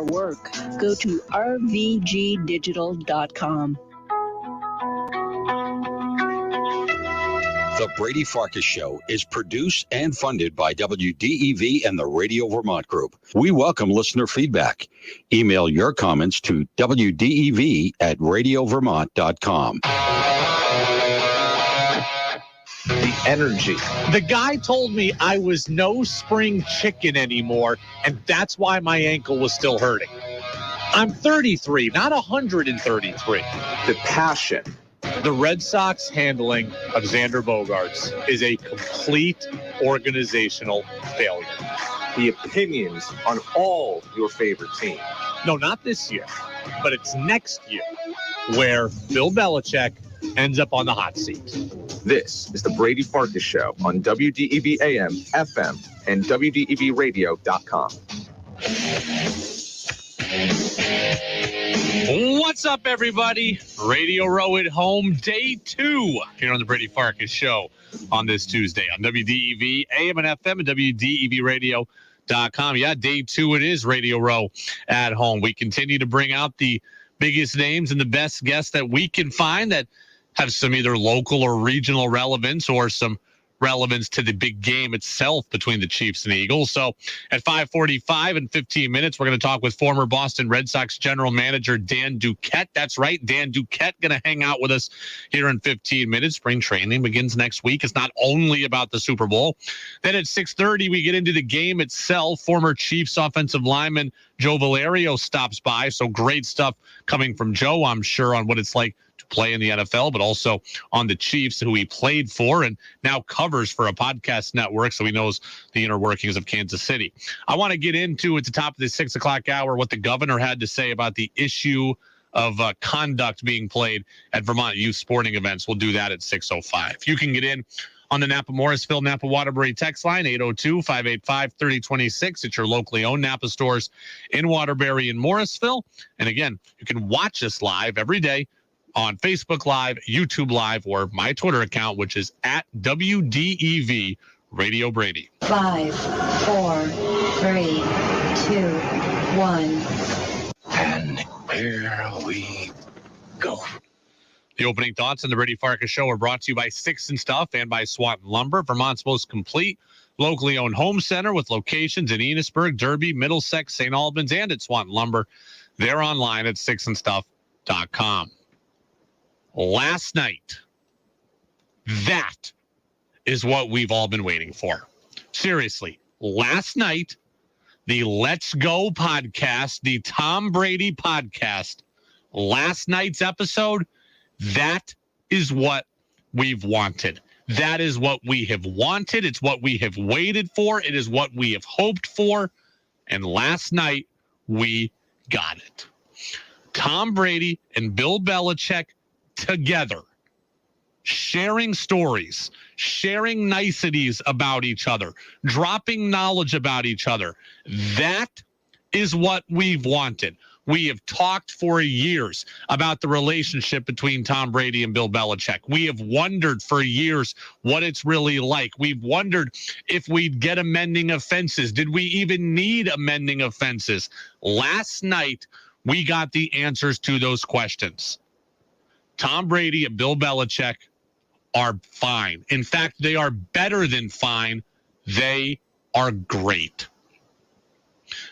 work, go to rvgdigital.com. The Brady Farkas Show is produced and funded by WDEV and the Radio Vermont Group. We welcome listener feedback. Email your comments to wdev@radiovermont.com. The energy. The guy told me I was no spring chicken anymore, and that's why my ankle was still hurting. I'm 33, not 133. The passion. The Red Sox handling of Xander Bogaerts is a complete organizational failure. The opinions on all your favorite teams. No, not this year, but it's next year where Bill Belichick ends up on the hot seat. This is the Brady Farkas Show on WDEV AM, FM, and WDEVradio.com. What's up, everybody? Radio Row at home, day 2 here on the Brady Farkas Show on this Tuesday on WDEV AM and FM and WDEVradio.com. Yeah, day 2 it is, Radio Row at home. We continue to bring out the biggest names and the best guests that we can find that have some either local or regional relevance or some relevance to the big game itself between the Chiefs and the Eagles. So at 5:45 in 15 minutes, we're going to talk with former Boston Red Sox general manager Dan Duquette. That's right, Dan Duquette going to hang out with us here in 15 minutes. Spring training begins next week. It's not only about the Super Bowl. Then at 6:30, we get into the game itself. Former Chiefs offensive lineman Joe Valerio stops by. So great stuff coming from Joe, I'm sure, on what it's like to play in the NFL, but also on the Chiefs, who he played for and now covers for a podcast network, so he knows the inner workings of Kansas City. I want to get into, at the top of the 6 o'clock hour, what the governor had to say about the issue of conduct being played at Vermont youth sporting events. We'll do that at 6:05. You can get in on the Napa Morrisville, Napa Waterbury text line, 802-585-3026. It's your locally owned Napa stores in Waterbury and Morrisville. And again, you can watch us live every day on Facebook Live, YouTube Live, or my Twitter account, which is at WDEV Radio Brady. 5, 4, 3, 2, 1. And here we go. The opening thoughts on the Brady Farkas Show are brought to you by Sticks and Stuff and by Swanton Lumber, Vermont's most complete locally owned home center with locations in Enosburg, Derby, Middlesex, St. Albans, and at Swanton Lumber. They're online at sticksandstuff.com. Last night, that is what we've all been waiting for. Seriously, last night, the Let's Go podcast, the Tom Brady podcast, last night's episode, that is what we've wanted. That is what we have wanted. It's what we have waited for. It is what we have hoped for. And last night, we got it. Tom Brady and Bill Belichick together, sharing stories, sharing niceties about each other, dropping knowledge about each other. That is what we've wanted. We have talked for years about the relationship between Tom Brady and Bill Belichick. We have wondered for years what it's really like. We've wondered if we'd get amending of fences. Did we even need amending of fences? Last night, we got the answers to those questions. Tom Brady and Bill Belichick are fine. In fact, they are better than fine. They are great.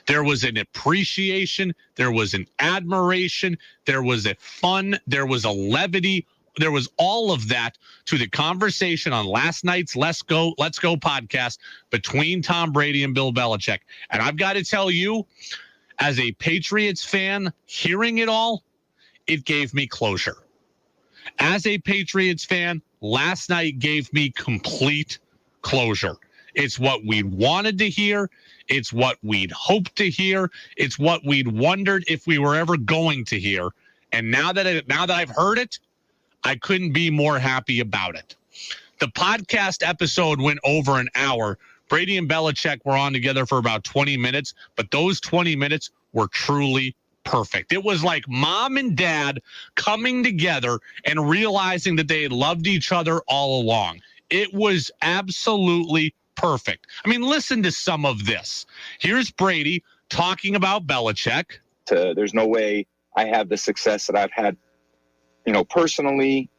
There was an appreciation. There was an admiration. There was a fun. There was a levity. There was all of that to the conversation on last night's Let's Go podcast between Tom Brady and Bill Belichick. And I've got to tell you, as a Patriots fan, hearing it all, it gave me closure. As a Patriots fan, last night gave me complete closure. It's what we wanted to hear. It's what we'd hoped to hear. It's what we'd wondered if we were ever going to hear. And now that I've heard it, I couldn't be more happy about it. The podcast episode went over an hour. Brady and Belichick were on together for about 20 minutes, but those 20 minutes were truly perfect. It was like mom and dad coming together and realizing that they had loved each other all along. It was absolutely perfect. I mean, listen to some of this. Here's Brady talking about Belichick. There's no way I have the success that I've had, personally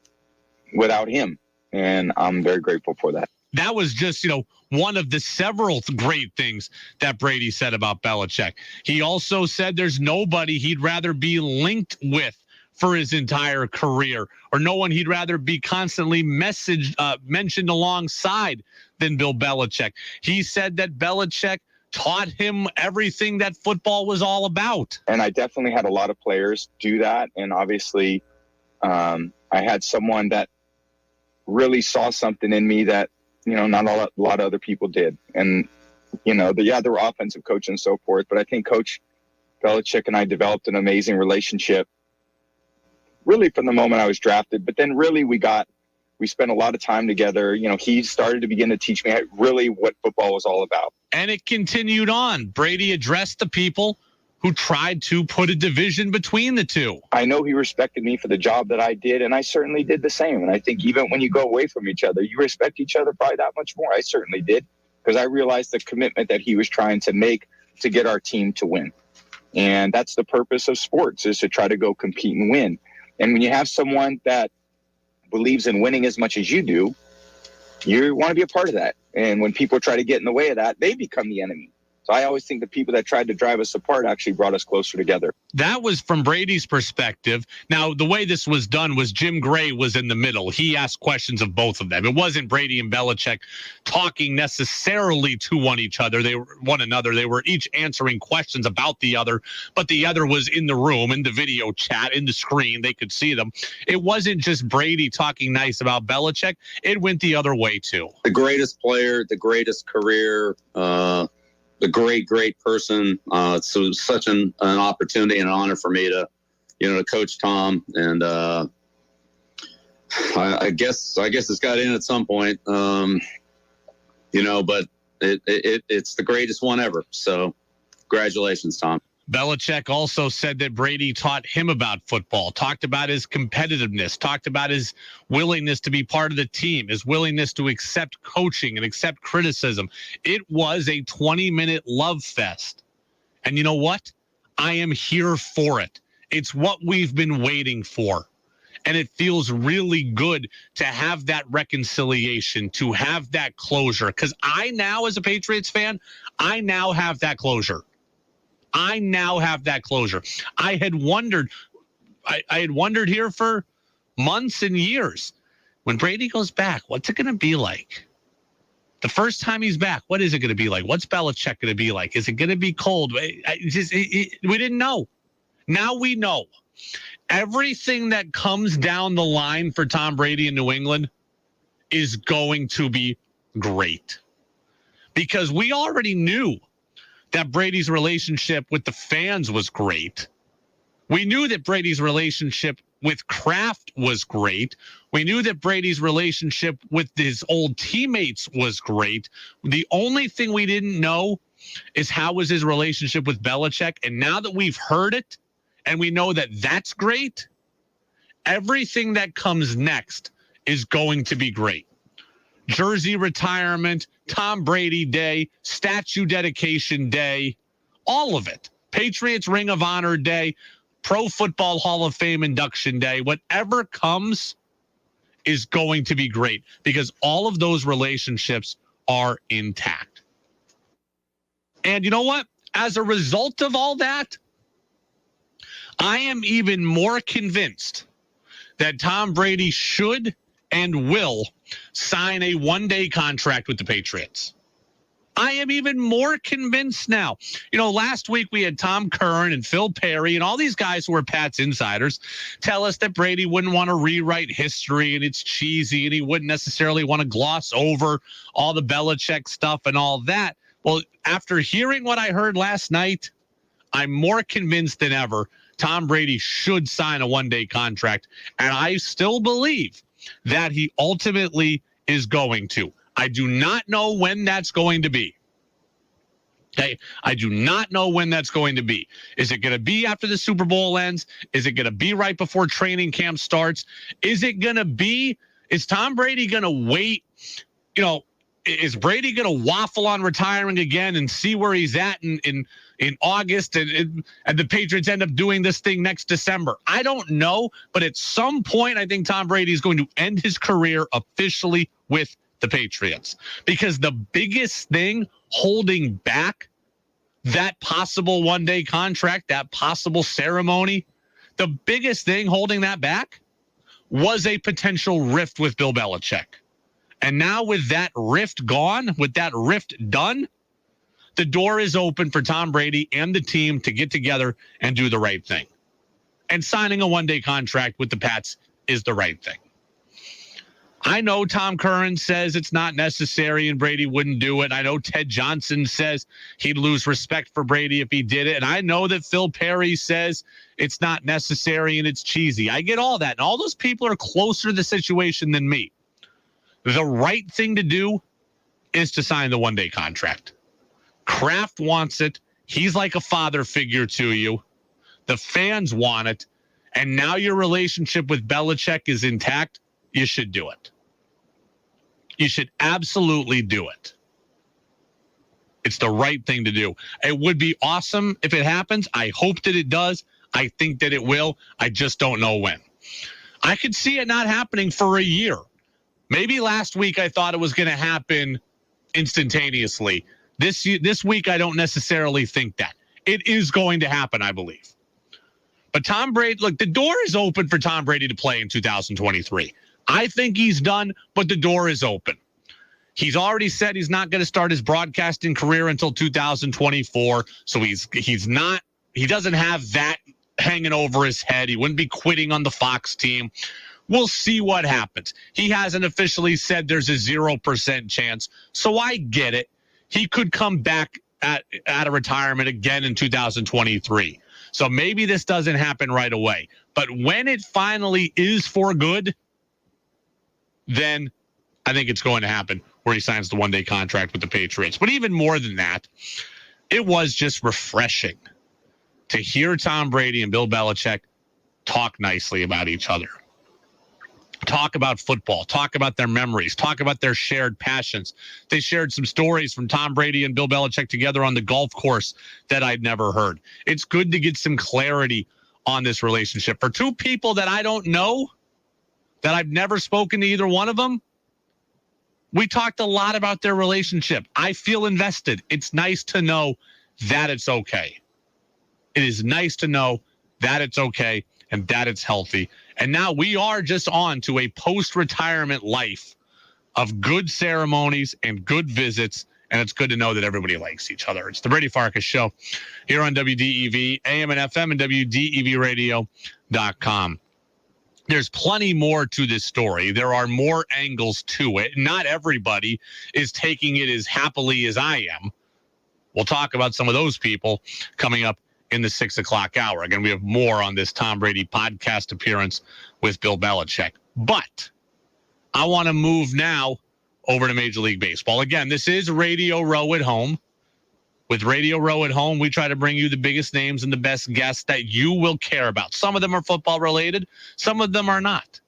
without him. And I'm very grateful for that. That was just, one of the several great things that Brady said about Belichick. He also said there's nobody he'd rather be linked with for his entire career, or no one he'd rather be constantly mentioned alongside than Bill Belichick. He said that Belichick taught him everything that football was all about. And I definitely had a lot of players do that. And obviously, I had someone that really saw something in me that, not a lot of other people did. And, there were offensive coaches and so forth, but I think Coach Belichick and I developed an amazing relationship really from the moment I was drafted. But then really we spent a lot of time together. He started to begin to teach me really what football was all about. And it continued on. Brady addressed the people who tried to put a division between the two. I know he respected me for the job that I did, and I certainly did the same. And I think even when you go away from each other, you respect each other probably that much more. I certainly did, because I realized the commitment that he was trying to make to get our team to win. And that's the purpose of sports, is to try to go compete and win. And when you have someone that believes in winning as much as you do, you want to be a part of that. And when people try to get in the way of that, they become the enemy. So I always think the people that tried to drive us apart actually brought us closer together. That was from Brady's perspective. Now, the way this was done was Jim Gray was in the middle. He asked questions of both of them. It wasn't Brady and Belichick talking necessarily to one another. They were each answering questions about the other, but the other was in the room, in the video chat, in the screen. They could see them. It wasn't just Brady talking nice about Belichick. It went the other way, too. The greatest player, the greatest career, the great person. So such an opportunity and an honor for me to coach Tom. And I guess it's got in at some point, but it's the greatest one ever. So congratulations, Tom. Belichick also said that Brady taught him about football, talked about his competitiveness, talked about his willingness to be part of the team, his willingness to accept coaching and accept criticism. It was a 20-minute love fest. And you know what? I am here for it. It's what we've been waiting for. And it feels really good to have that reconciliation, to have that closure. Because I now, as a Patriots fan, I now have that closure. I had wondered here for months and years, when Brady goes back, what's it going to be like? The first time he's back, what is it going to be like? What's Belichick going to be like? Is it going to be cold? We didn't know. Now we know. Everything that comes down the line for Tom Brady in New England is going to be great. Because we already knew that Brady's relationship with the fans was great. We knew that Brady's relationship with Kraft was great. We knew that Brady's relationship with his old teammates was great. The only thing we didn't know is how was his relationship with Belichick. And now that we've heard it and we know that that's great, everything that comes next is going to be great. Jersey retirement, Tom Brady Day, statue dedication day, all of it. Patriots Ring of Honor Day, Pro Football Hall of Fame induction day, whatever comes is going to be great because all of those relationships are intact. And you know what? As a result of all that, I am even more convinced that Tom Brady should and will sign a one-day contract with the Patriots. I am even more convinced now. Last week we had Tom Curran and Phil Perry and all these guys who were Pats insiders tell us that Brady wouldn't want to rewrite history and it's cheesy and he wouldn't necessarily want to gloss over all the Belichick stuff and all that. Well, after hearing what I heard last night, I'm more convinced than ever Tom Brady should sign a one-day contract. And I still believe that he ultimately is going to. I do not know when that's going to be. Okay, I do not know when that's going to be. Is it going to be after the Super Bowl ends? Is it going to be right before training camp starts? Is Tom Brady going to wait, is Brady going to waffle on retiring again and see where he's at in August and the Patriots end up doing this thing next December? I don't know, but at some point, I think Tom Brady is going to end his career officially with the Patriots, because the biggest thing holding back that possible one-day contract, that possible ceremony, the biggest thing holding that back was a potential rift with Bill Belichick. And now with that rift gone, with that rift done, the door is open for Tom Brady and the team to get together and do the right thing. And signing a one-day contract with the Pats is the right thing. I know Tom Curran says it's not necessary and Brady wouldn't do it. I know Ted Johnson says he'd lose respect for Brady if he did it. And I know that Phil Perry says it's not necessary and it's cheesy. I get all that. And all those people are closer to the situation than me. The right thing to do is to sign the one-day contract. Kraft wants it. He's like a father figure to you. The fans want it. And now your relationship with Belichick is intact. You should do it. You should absolutely do it. It's the right thing to do. It would be awesome if it happens. I hope that it does. I think that it will. I just don't know when. I could see it not happening for a year. Maybe last week I thought it was going to happen instantaneously. This week I don't necessarily think that. It is going to happen, I believe. But Tom Brady, look, the door is open for Tom Brady to play in 2023. I think he's done, but the door is open. He's already said he's not going to start his broadcasting career until 2024. So he doesn't have that hanging over his head. He wouldn't be quitting on the Fox team. We'll see what happens. He hasn't officially said there's a 0% chance. So I get it. He could come back at a retirement again in 2023. So maybe this doesn't happen right away. But when it finally is for good, then I think it's going to happen where he signs the one-day contract with the Patriots. But even more than that, it was just refreshing to hear Tom Brady and Bill Belichick talk nicely about each other. Talk about football, talk about their memories, talk about their shared passions. They shared some stories from Tom Brady and Bill Belichick together on the golf course that I'd never heard. It's good to get some clarity on this relationship. For two people that I don't know, that I've never spoken to either one of them, we talked a lot about their relationship. I feel invested. It's nice to know that it's okay. It is nice to know that it's okay and that it's healthy. And now we are just on to a post-retirement life of good ceremonies and good visits, and it's good to know that everybody likes each other. It's the Brady Farkas Show here on WDEV, AM and FM, and WDEVradio.com. There's plenty more to this story. There are more angles to it. Not everybody is taking it as happily as I am. We'll talk about some of those people coming up in the 6 o'clock hour. Again, we have more on this Tom Brady podcast appearance with Bill Belichick. But I want to move now over to Major League Baseball. Again, this is Radio Row at Home. With Radio Row at Home, we try to bring you the biggest names and the best guests that you will care about. Some of them are football related. Some of them are not.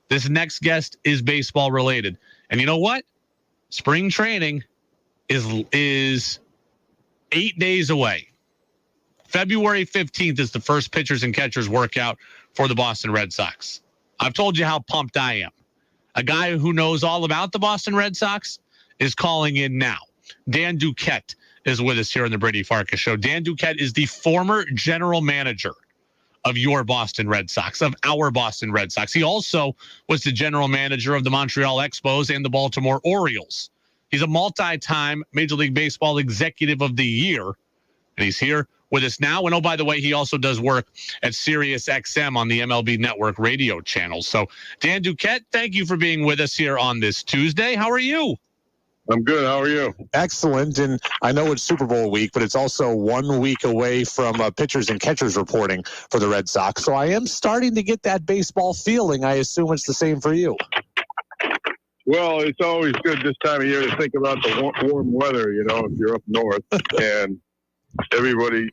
This next guest is baseball related. And you know what? Spring training is 8 days away. February 15th is the first pitchers and catchers workout for the Boston Red Sox. I've told you how pumped I am. A guy who knows all about the Boston Red Sox is calling in now. Dan Duquette is with us here on the Brady Farkas Show. Dan Duquette is the former general manager of your Boston Red Sox, of our Boston Red Sox. He also was the general manager of the Montreal Expos and the Baltimore Orioles. He's a multi-time Major League Baseball Executive of the Year, and he's here with us now. And oh, by the way, he also does work at Sirius XM on the MLB Network radio channel. So, Dan Duquette, thank you for being with us here on this Tuesday. How are you? I'm good. How are you? Excellent. And I know it's Super Bowl week, but it's also 1 week away from pitchers and catchers reporting for the Red Sox. So I am starting to get that baseball feeling. I assume it's the same for you. Well, it's always good this time of year to think about the warm weather, if you're up north. And everybody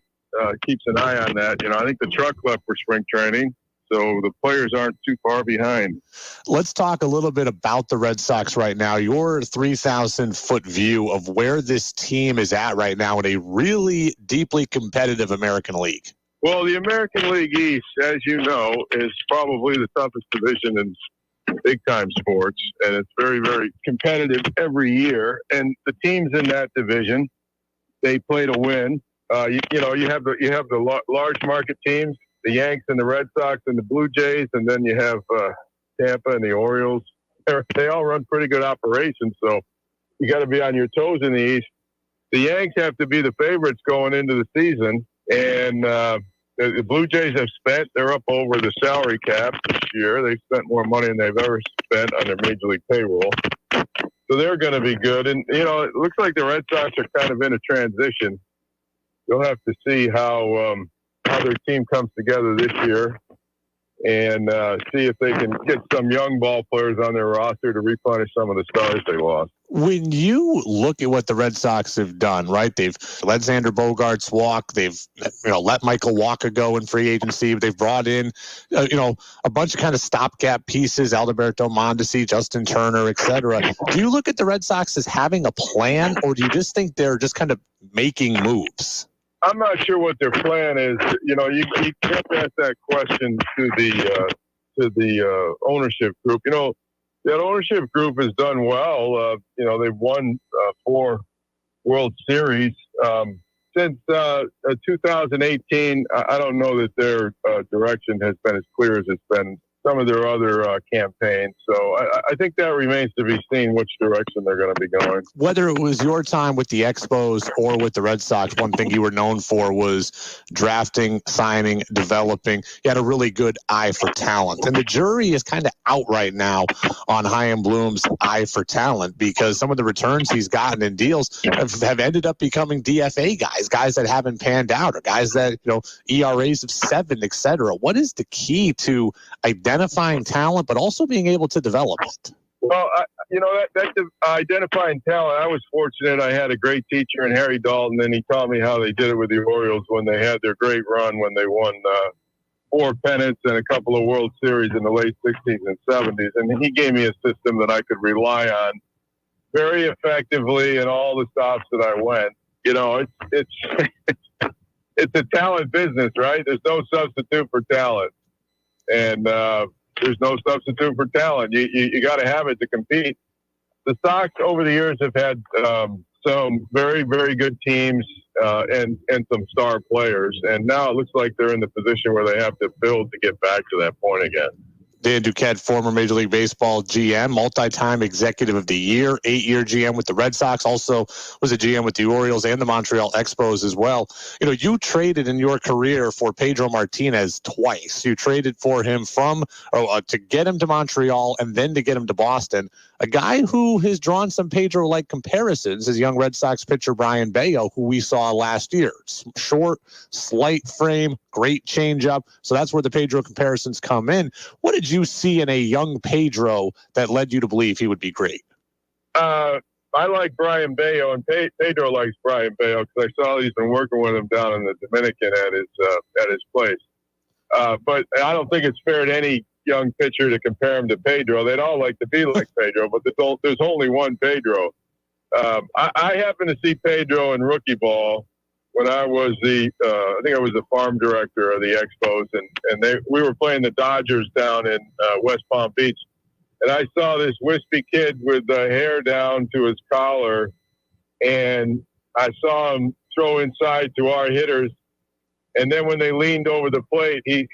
keeps an eye on that. I think the truck left for spring training. So the players aren't too far behind. Let's talk a little bit about the Red Sox right now. Your 3,000-foot view of where this team is at right now in a really deeply competitive American League. Well, the American League East, as you know, is probably the toughest division in big-time sports, and it's very, very competitive every year. And the teams in that division, they play to win. You have the large market teams, the Yanks and the Red Sox and the Blue Jays, and then you have Tampa and the Orioles. They all run pretty good operations, so you got to be on your toes in the East. The Yanks have to be the favorites going into the season, and the Blue Jays have spent. They're up over the salary cap this year. They've spent more money than they've ever spent on their major league payroll. So they're going to be good. And, it looks like the Red Sox are kind of in a transition. You'll have to see how their team comes together this year and see if they can get some young ball players on their roster to replenish some of the stars they lost. When you look at what the Red Sox have done, right? They've let Xander Bogaerts walk. They've, let Michael Wacha go in free agency. They've brought in, a bunch of kind of stopgap pieces, Alberto Mondesi, Justin Turner, etc. Do you look at the Red Sox as having a plan, or do you just think they're just kind of making moves? I'm not sure what their plan is. You can't ask that question to the ownership group. That ownership group has done well. They've won 4 World Series. Since 2018, I don't know that their direction has been as clear as it's been some of their other campaigns. So I think that remains to be seen which direction they're going to be going. Whether it was your time with the Expos or with the Red Sox, one thing you were known for was drafting, signing, developing. You had a really good eye for talent. And the jury is kind of out right now on Chaim Bloom's eye for talent, because some of the returns he's gotten in deals have ended up becoming DFA guys that haven't panned out, or guys that, ERAs of 7, et cetera. What is the key to identifying talent, but also being able to develop it? Well, that's identifying talent. I was fortunate. I had a great teacher in Harry Dalton, and he taught me how they did it with the Orioles when they had their great run, when they won 4 pennants and a couple of World Series in the late 60s and 70s. And he gave me a system that I could rely on very effectively in all the stops that I went. It's a talent business, right? There's no substitute for talent. And there's no substitute for talent. You got to have it to compete. The Sox over the years have had some very, very good teams and some star players. And now it looks like they're in the position where they have to build to get back to that point again. Dan Duquette, former Major League Baseball GM, multi-time Executive of the Year, 8-year GM with the Red Sox, also was a GM with the Orioles and the Montreal Expos as well. You traded in your career for Pedro Martinez twice. You traded for him to get him to Montreal and then to get him to Boston. A guy who has drawn some Pedro-like comparisons is young Red Sox pitcher Brian Bayo, who we saw last year. Short, slight frame, great changeup. So that's where the Pedro comparisons come in. What did you see in a young Pedro that led you to believe he would be great? I like Brian Bayo, and Pedro likes Brian Bayo because I saw he's been working with him down in the Dominican at his place. But I don't think it's fair to any young pitcher to compare him to Pedro. They'd all like to be like Pedro, but there's only one Pedro. I happened to see Pedro in rookie ball when I was I think I was the farm director of the Expos, and we were playing the Dodgers down in West Palm Beach, and I saw this wispy kid with the hair down to his collar, and I saw him throw inside to our hitters, and then when they leaned over the plate, he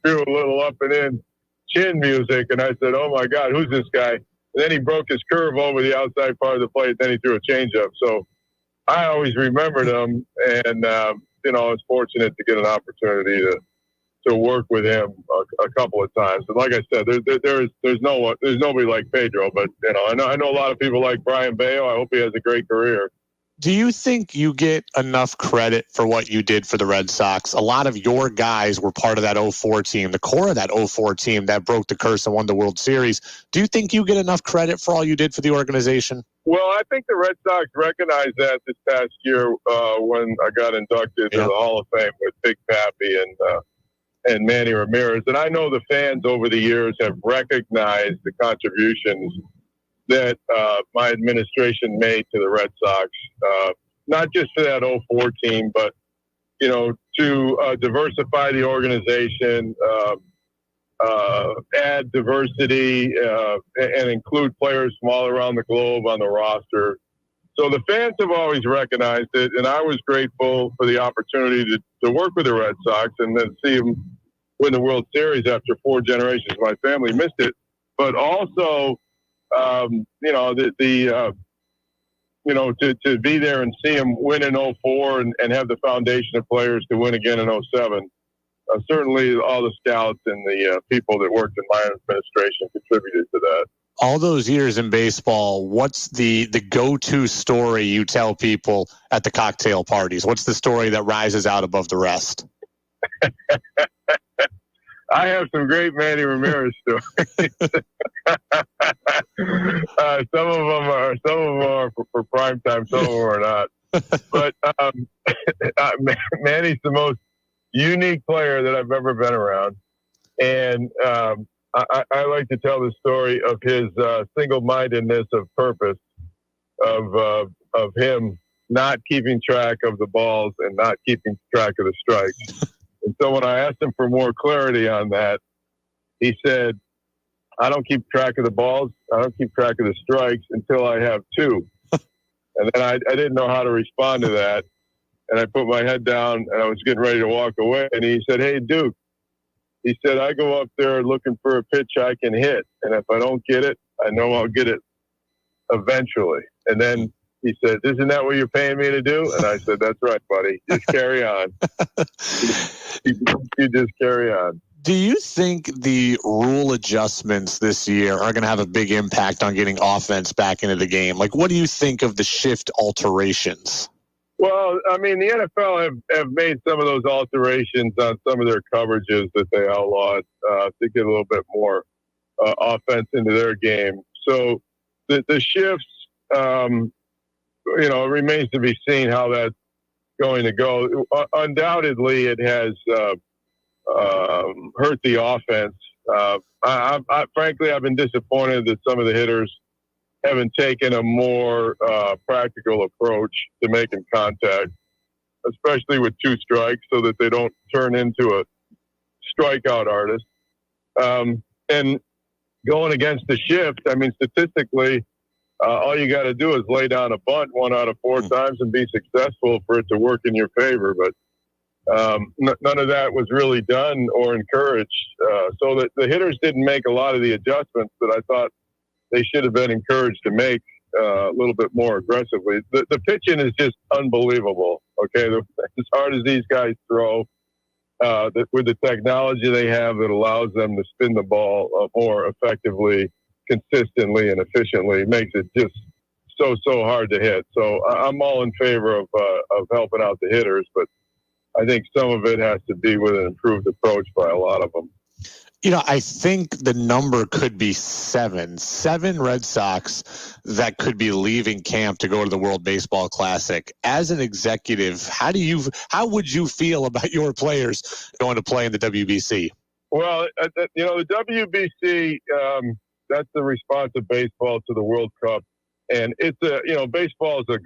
threw a little up and in chin music, and I said, "Oh my God, who's this guy?" And then he broke his curve over the outside part of the plate, then he threw a changeup. So I always remembered him, and I was fortunate to get an opportunity to work with him a couple of times. And like I said, there's nobody like Pedro, but I know a lot of people like Brian Bayo. I hope he has a great career. Do you think you get enough credit for what you did for the Red Sox? A lot of your guys were part of that 04 team, the core of that 04 team that broke the curse and won the World Series. Do you think you get enough credit for all you did for the organization? Well, I think the Red Sox recognized that this past year when I got inducted to the Hall of Fame with Big Pappy and Manny Ramirez. And I know the fans over the years have recognized the contributions that my administration made to the Red Sox, not just for that 04 team, but, to diversify the organization, add diversity, and include players from all around the globe on the roster. So the fans have always recognized it, and I was grateful for the opportunity to work with the Red Sox and then see them win the World Series after 4 generations. My family missed it, but also, to be there and see them win in 04 and have the foundation of players to win again in 07. Certainly all the scouts and the people that worked in my administration contributed to that. All those years in baseball, what's the go-to story you tell people at the cocktail parties? What's the story that rises out above the rest? I have some great Manny Ramirez stories. Some of them are for prime time. Some of them are not. But Manny's the most unique player that I've ever been around, and I like to tell the story of his single-mindedness of purpose, of him not keeping track of the balls and not keeping track of the strikes. And so when I asked him for more clarity on that, he said, I don't keep track of the balls, I don't keep track of the strikes until I have 2. And then I didn't know how to respond to that. And I put my head down and I was getting ready to walk away. And he said, hey, Duke, he said, I go up there looking for a pitch I can hit. And if I don't get it, I know I'll get it eventually. And then he said, isn't that what you're paying me to do? And I said, that's right, buddy. Just carry on. You just carry on. Do you think the rule adjustments this year are going to have a big impact on getting offense back into the game? Like, what do you think of the shift alterations? Well, I mean, the NFL have made some of those alterations on some of their coverages that they outlawed to get a little bit more offense into their game. So the shifts, it remains to be seen how that's going to go. Undoubtedly, it has hurt the offense. Frankly, I've been disappointed that some of the hitters haven't taken a more practical approach to making contact, especially with 2 strikes, so that they don't turn into a strikeout artist. And going against the shift, I mean, statistically, all you got to do is lay down a bunt 1 out of 4 times and be successful for it to work in your favor. But none of that was really done or encouraged. So that the hitters didn't make a lot of the adjustments that I thought they should have been encouraged to make a little bit more aggressively. The pitching is just unbelievable. Okay, as hard as these guys throw, with the technology they have that allows them to spin the ball more effectively, consistently, and efficiently, makes it just so hard to hit. So I'm all in favor of helping out the hitters, but I think some of it has to be with an improved approach by a lot of them. I think the number could be 7 Red Sox that could be leaving camp to go to the World Baseball Classic. As an executive, how would you feel about your players going to play in the WBC? Well, the WBC, that's the response of baseball to the World Cup. And it's baseball is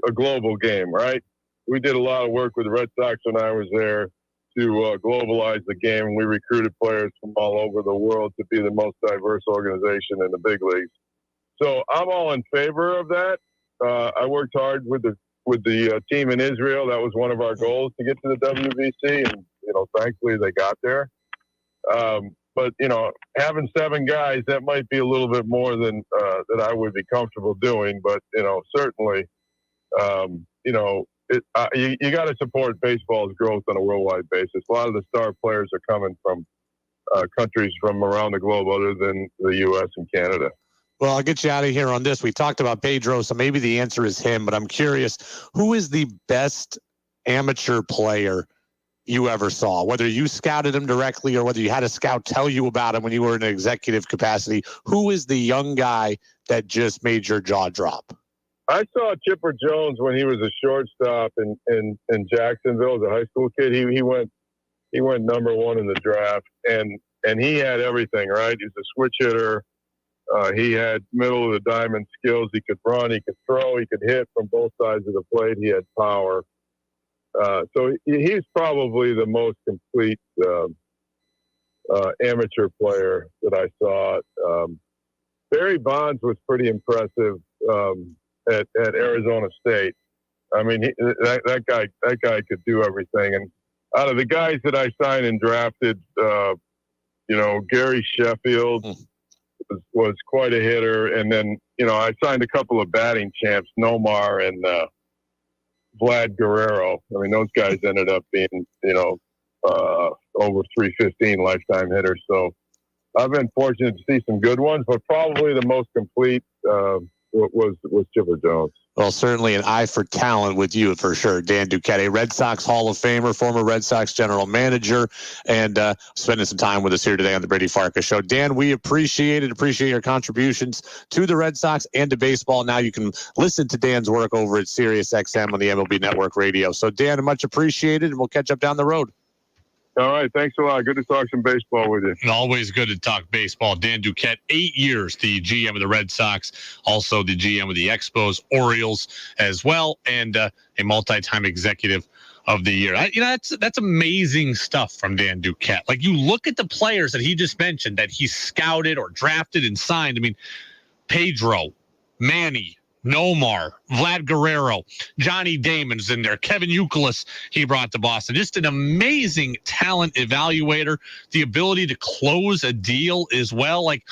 a global game, right? We did a lot of work with the Red Sox when I was there to globalize the game. And we recruited players from all over the world to be the most diverse organization in the big leagues. So I'm all in favor of that. I worked hard with the team in Israel. That was one of our goals, to get to the WBC, and thankfully they got there. But having 7 guys, that might be a little bit more than that I would be comfortable doing. But certainly, you got to support baseball's growth on a worldwide basis. A lot of the star players are coming from countries from around the globe other than the U.S. and Canada. Well, I'll get you out of here on this. We talked about Pedro, so maybe the answer is him, but I'm curious, who is the best amateur player you ever saw? Whether you scouted him directly or whether you had a scout tell you about him when you were in an executive capacity, who is the young guy that just made your jaw drop? I saw Chipper Jones when he was a shortstop in Jacksonville as a high school kid. He He went number 1 in the draft, and he had everything, right? He's a switch hitter. He had middle of the diamond skills. He could run, he could throw, he could hit from both sides of the plate. He had power. So he's probably the most complete amateur player that I saw. Barry Bonds was pretty impressive at Arizona State. I mean, that guy could do everything. And out of the guys that I signed and drafted, Gary Sheffield was quite a hitter. And then, I signed a couple of batting champs, Nomar and Vlad Guerrero. I mean, those guys ended up being, over 315 lifetime hitters. So I've been fortunate to see some good ones, but probably the most complete was Chipper Jones. Well, certainly an eye for talent with you for sure. Dan Duquette, a Red Sox Hall of Famer, former Red Sox general manager, and spending some time with us here today on the Brady Farkas Show. Dan, we appreciate your contributions to the Red Sox and to baseball. Now you can listen to Dan's work over at Sirius XM on the MLB Network Radio. So, Dan, much appreciated, and we'll catch up down the road. All right. Thanks a lot. Good to talk some baseball with you. Always good to talk baseball. Dan Duquette, 8 years, the GM of the Red Sox, also the GM of the Expos, Orioles as well, and a multi-time executive of the year. That's amazing stuff from Dan Duquette. Like, you look at the players that he just mentioned that he scouted or drafted and signed. I mean, Pedro, Manny, Nomar, Vlad Guerrero, Johnny Damon's in there, Kevin Youkilis he brought to Boston. Just an amazing talent evaluator, the ability to close a deal as well. Like,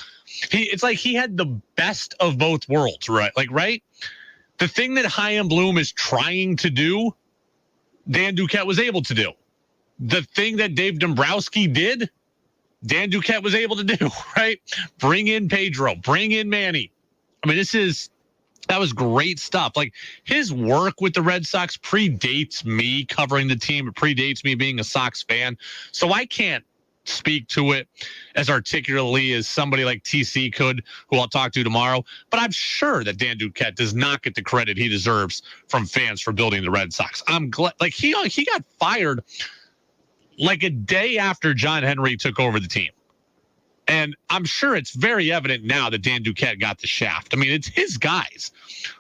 it's like he had the best of both worlds, right? Right? The thing that Chaim Bloom is trying to do, Dan Duquette was able to do. The thing that Dave Dombrowski did, Dan Duquette was able to do, right? Bring in Pedro, bring in Manny. I mean, that was great stuff. Like, his work with the Red Sox predates me covering the team. It predates me being a Sox fan. So I can't speak to it as articulately as somebody like TC could, who I'll talk to tomorrow. But I'm sure that Dan Duquette does not get the credit he deserves from fans for building the Red Sox. I'm glad, like, he got fired like a day after John Henry took over the team. And I'm sure it's very evident now that Dan Duquette got the shaft. I mean, it's his guys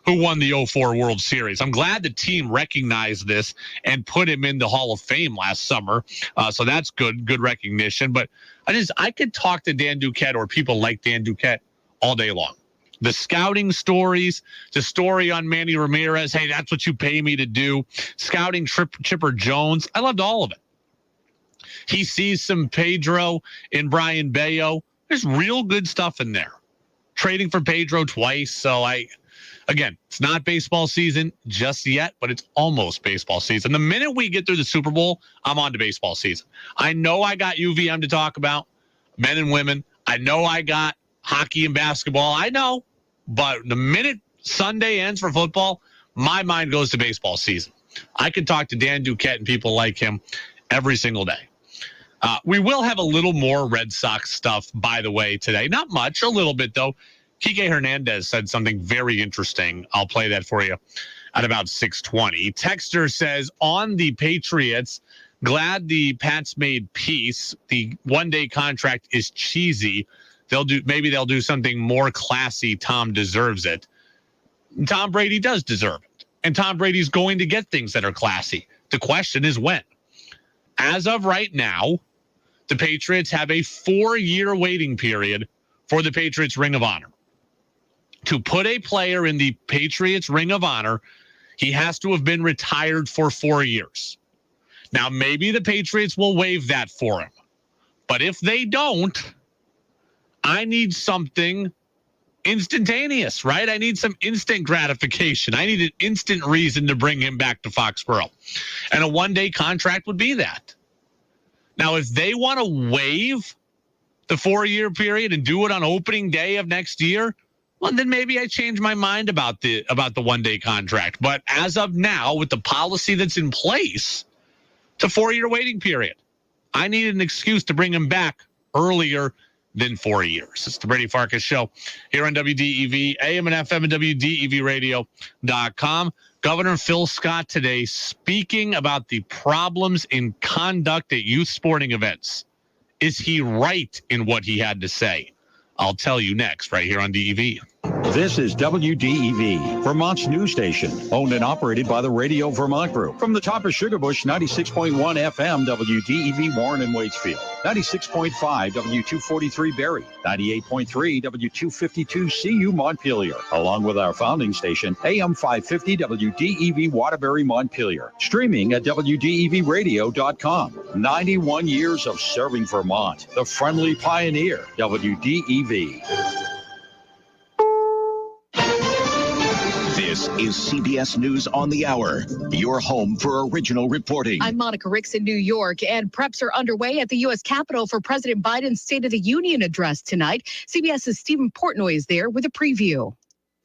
who won the 2004 World Series. I'm glad the team recognized this and put him in the Hall of Fame last summer. So that's good recognition. But I could talk to Dan Duquette or people like Dan Duquette all day long. The scouting stories, the story on Manny Ramirez, hey, that's what you pay me to do. Scouting Chipper Jones, I loved all of it. He sees some Pedro in Brian Bayo. There's real good stuff in there. Trading for Pedro twice. So again, it's not baseball season just yet, but it's almost baseball season. The minute we get through the Super Bowl, I'm on to baseball season. I know I got UVM to talk about, men and women. I know I got hockey and basketball. I know. But the minute Sunday ends for football, my mind goes to baseball season. I could talk to Dan Duquette and people like him every single day. We will have a little more Red Sox stuff, by the way, today. Not much, a little bit, though. Kike Hernandez said something very interesting. I'll play that for you at about 6:20. Texter says, on the Patriots, glad the Pats made peace. The one-day contract is cheesy. Maybe they'll do something more classy. Tom deserves it. Tom Brady does deserve it. And Tom Brady's going to get things that are classy. The question is when. As of right now, the Patriots have a 4-year waiting period for the Patriots Ring of Honor. To put a player in the Patriots Ring of Honor, he has to have been retired for 4 years. Now, maybe the Patriots will waive that for him. But if they don't, I need something instantaneous, right? I need some instant gratification. I need an instant reason to bring him back to Foxborough. And a one-day contract would be that. Now, if they want to waive the 4-year period and do it on opening day of next year, well, then maybe I change my mind about the one-day contract. But as of now, with the policy that's in place, it's a 4-year waiting period. I need an excuse to bring him back earlier than 4 years. It's the Brady Farkas Show here on WDEV, AM and FM and WDEVradio.com. Governor Phil Scott today speaking about the problems in conduct at youth sporting events. Is he right in what he had to say? I'll tell you next, right here on DEV. This is WDEV, Vermont's news station, owned and operated by the Radio Vermont Group. From the top of Sugarbush, 96.1 FM, WDEV Warren and Waitsfield, 96.5 W243 Barrie, 98.3 W252 CU Montpelier, along with our founding station, AM 550 WDEV Waterbury Montpelier. Streaming at WDEVradio.com. 91 years of serving Vermont. The friendly pioneer, WDEV. This is CBS News on the Hour, your home for original reporting. I'm Monica Ricks in New York, and preps are underway at the U.S. Capitol for President Biden's State of the Union address tonight. CBS's Stephen Portnoy is there with a preview.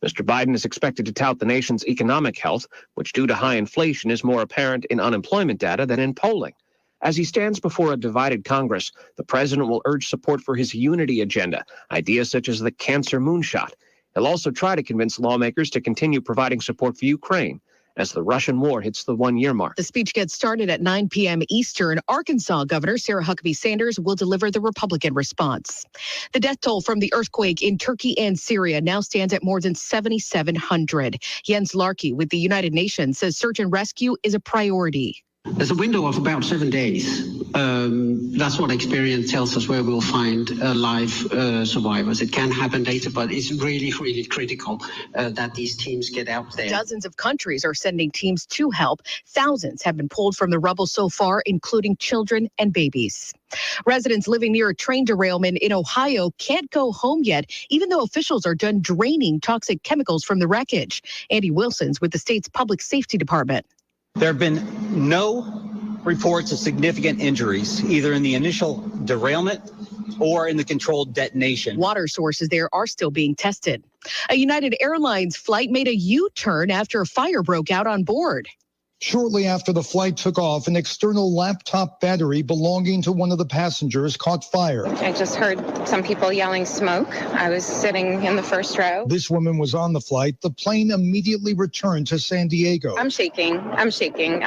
Mr. Biden is expected to tout the nation's economic health, which due to high inflation is more apparent in unemployment data than in polling. As he stands before a divided Congress, the president will urge support for his unity agenda, ideas such as the cancer moonshot. He'll also try to convince lawmakers to continue providing support for Ukraine as the Russian war hits the one-year mark. The speech gets started at 9 p.m. Eastern. Arkansas Governor Sarah Huckabee Sanders will deliver the Republican response. The death toll from the earthquake in Turkey and Syria now stands at more than 7,700. Jens Larke with the United Nations says search and rescue is a priority. There's a window of about 7 days. That's what experience tells us where we'll find live survivors. It can happen later, but it's really, really critical that these teams get out there. Dozens of countries are sending teams to help. Thousands have been pulled from the rubble so far, including children and babies. Residents living near a train derailment in Ohio can't go home yet, even though officials are done draining toxic chemicals from the wreckage. Andy Wilson's with the state's public safety department. There have been no reports of significant injuries, either in the initial derailment or in the controlled detonation. Water sources there are still being tested. A United Airlines flight made a U-turn after a fire broke out on board. Shortly after the flight took off, an external laptop battery belonging to one of the passengers caught fire. I just heard some people yelling smoke. I was sitting in the first row. This woman was on the flight. The plane immediately returned to San Diego. I'm shaking. I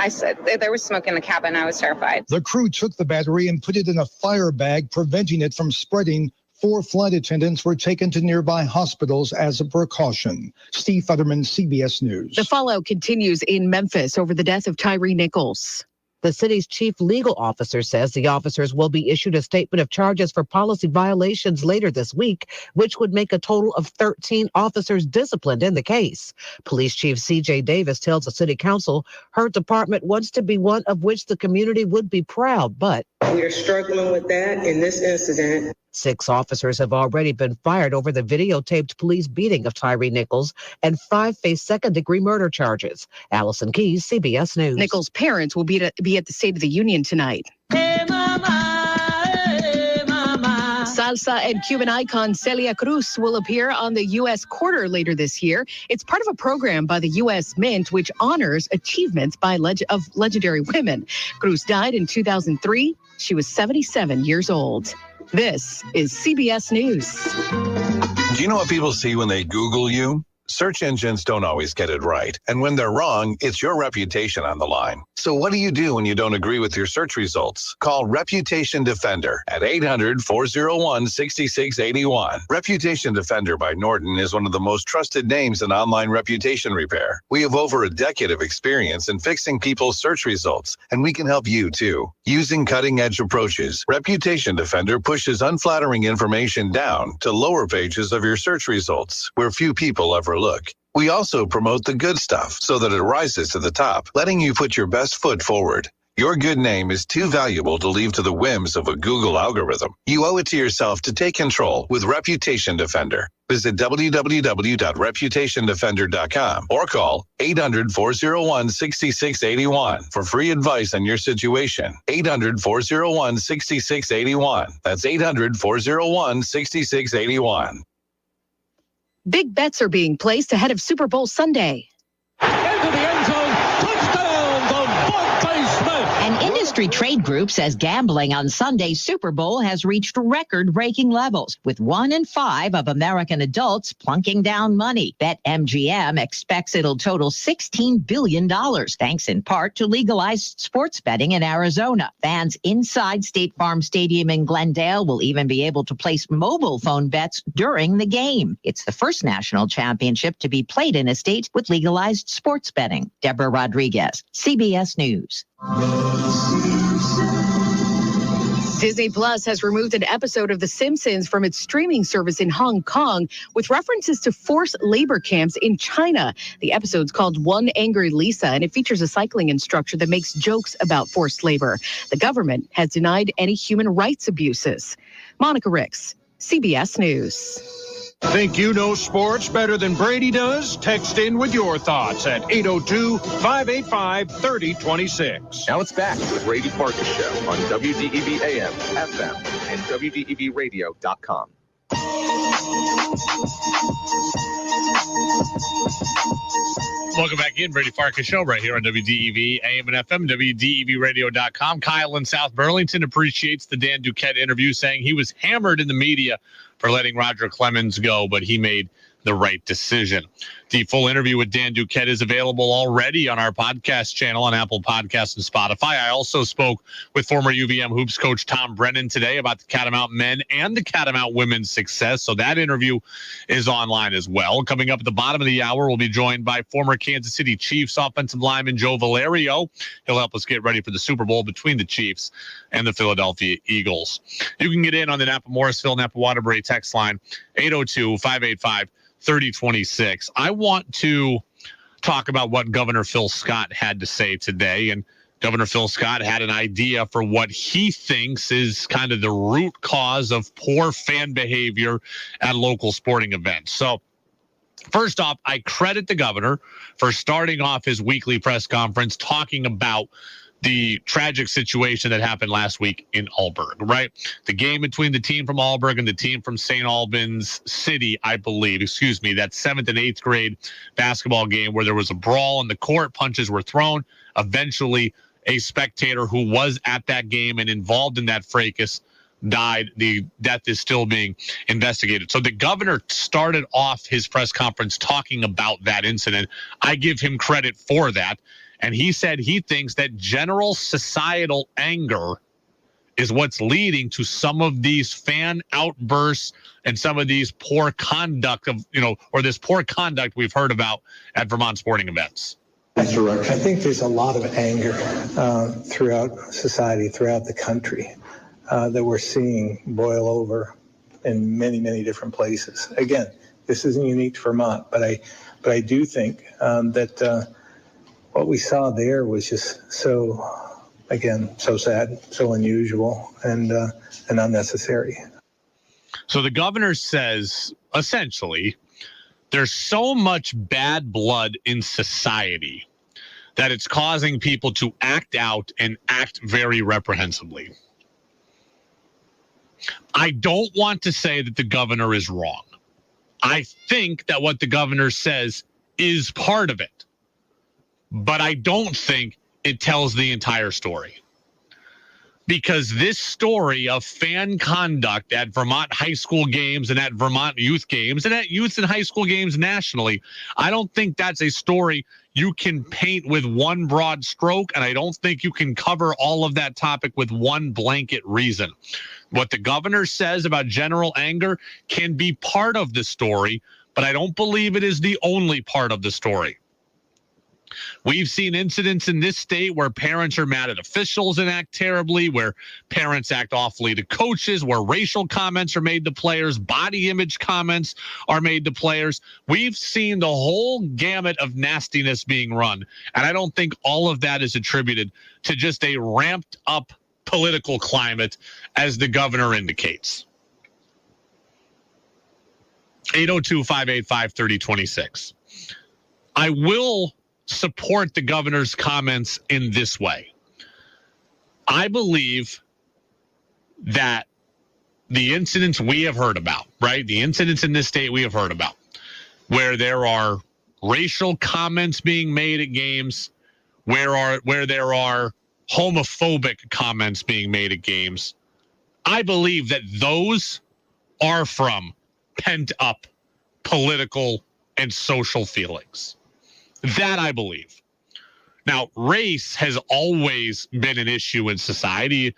said there was smoke in the cabin. I was terrified. The crew took the battery and put it in a fire bag, preventing it from spreading. 4 flight attendants were taken to nearby hospitals as a precaution. Steve Futterman, CBS News. The fallout continues in Memphis over the death of Tyree Nichols. The city's chief legal officer says the officers will be issued a statement of charges for policy violations later this week, which would make a total of 13 officers disciplined in the case. Police Chief C.J. Davis tells the city council her department wants to be one of which the community would be proud, but we are struggling with that in this incident. 6 officers have already been fired over the videotaped police beating of Tyree Nichols, and 5 face second-degree murder charges. Allison Keyes, CBS News. Nichols' parents will be at the State of the Union tonight. Hey mama, hey mama. Salsa and Cuban icon Celia Cruz will appear on the U.S. Quarter later this year. It's part of a program by the U.S. Mint, which honors achievements by legendary women. Cruz died in 2003. She was 77 years old. This is CBS News. Do you know what people see when they Google you? Search engines don't always get it right. And when they're wrong, it's your reputation on the line. So what do you do when you don't agree with your search results? Call Reputation Defender at 800-401-6681. Reputation Defender by Norton is one of the most trusted names in online reputation repair. We have over a decade of experience in fixing people's search results, and we can help you too. Using cutting-edge approaches, Reputation Defender pushes unflattering information down to lower pages of your search results, where few people ever look. We also promote the good stuff so that it rises to the top, letting you put your best foot forward. Your good name is too valuable to leave to the whims of a Google algorithm. You owe it to yourself to take control with Reputation Defender. Visit www.reputationdefender.com or call 800-401-6681 for free advice on your situation. 800-401-6681. That's 800-401-6681. Big bets are being placed ahead of Super Bowl Sunday. Into the end zone, touchdown, Devontae Smith. An industry Industry Trade Group says gambling on Sunday's Super Bowl has reached record-breaking levels, with 1 in 5 of American adults plunking down money. BetMGM expects it'll total $16 billion, thanks in part to legalized sports betting in Arizona. Fans inside State Farm Stadium in Glendale will even be able to place mobile phone bets during the game. It's the first national championship to be played in a state with legalized sports betting. Deborah Rodriguez, CBS News. Disney Plus has removed an episode of The Simpsons from its streaming service in Hong Kong with references to forced labor camps in China. The episode's called One Angry Lisa, and it features a cycling instructor that makes jokes about forced labor. The government has denied any human rights abuses. Monica Ricks, CBS News. Think you know sports better than Brady does? Text in with your thoughts at 802-585-3026. Now it's back to the Brady Farkas Show on WDEV AM, FM, and WDEVradio.com. Welcome back in, Brady Farkas Show right here on WDEV AM and FM, WDEVradio.com. Kyle in South Burlington appreciates the Dan Duquette interview, saying he was hammered in the media for letting Roger Clemens go, but he made the right decision. The full interview with Dan Duquette is available already on our podcast channel on Apple Podcasts and Spotify. I also spoke with former UVM Hoops coach Tom Brennan today about the Catamount men and the Catamount women's success. So that interview is online as well. Coming up at the bottom of the hour, we'll be joined by former Kansas City Chiefs offensive lineman Joe Valerio. He'll help us get ready for the Super Bowl between the Chiefs and the Philadelphia Eagles. You can get in on the Napa Morrisville, Napa Waterbury text line, 802-585-3026. I want to talk about what Governor Phil Scott had to say today. And Governor Phil Scott had an idea for what he thinks is kind of the root cause of poor fan behavior at local sporting events. So first off, I credit the governor for starting off his weekly press conference talking about the tragic situation that happened last week in Alburg, right? The game between the team from Alburg and the team from St. Albans City, I believe, that 7th and 8th grade basketball game where there was a brawl in the court, punches were thrown. Eventually, a spectator who was at that game and involved in that fracas died. The death is still being investigated. So the governor started off his press conference talking about that incident. I give him credit for that. And he said he thinks that general societal anger is what's leading to some of these fan outbursts and some of these poor conduct or this poor conduct we've heard about at Vermont sporting events. I think there's a lot of anger throughout society, throughout the country, that we're seeing boil over in many, many different places. Again, this isn't unique to Vermont, but I do think that what we saw there was just so sad, so unusual, and unnecessary. So the governor says, essentially, there's so much bad blood in society that it's causing people to act out and act very reprehensibly. I don't want to say that the governor is wrong. I think that what the governor says is part of it. But I don't think it tells the entire story. Because this story of fan conduct at Vermont high school games and at Vermont youth games and at youth and high school games nationally, I don't think that's a story you can paint with one broad stroke, and I don't think you can cover all of that topic with one blanket reason. What the governor says about general anger can be part of the story, but I don't believe it is the only part of the story. We've seen incidents in this state where parents are mad at officials and act terribly, where parents act awfully to coaches, where racial comments are made to players, body image comments are made to players. We've seen the whole gamut of nastiness being run, and I don't think all of that is attributed to just a ramped up political climate, as the governor indicates. 802-585-3026. I will support the governor's comments in this way. I believe that the incidents we have heard about, right? The incidents in this state we have heard about, where there are racial comments being made at games, where there are homophobic comments being made at games, I believe that those are from pent up political and social feelings. That I believe. Now, race has always been an issue in society.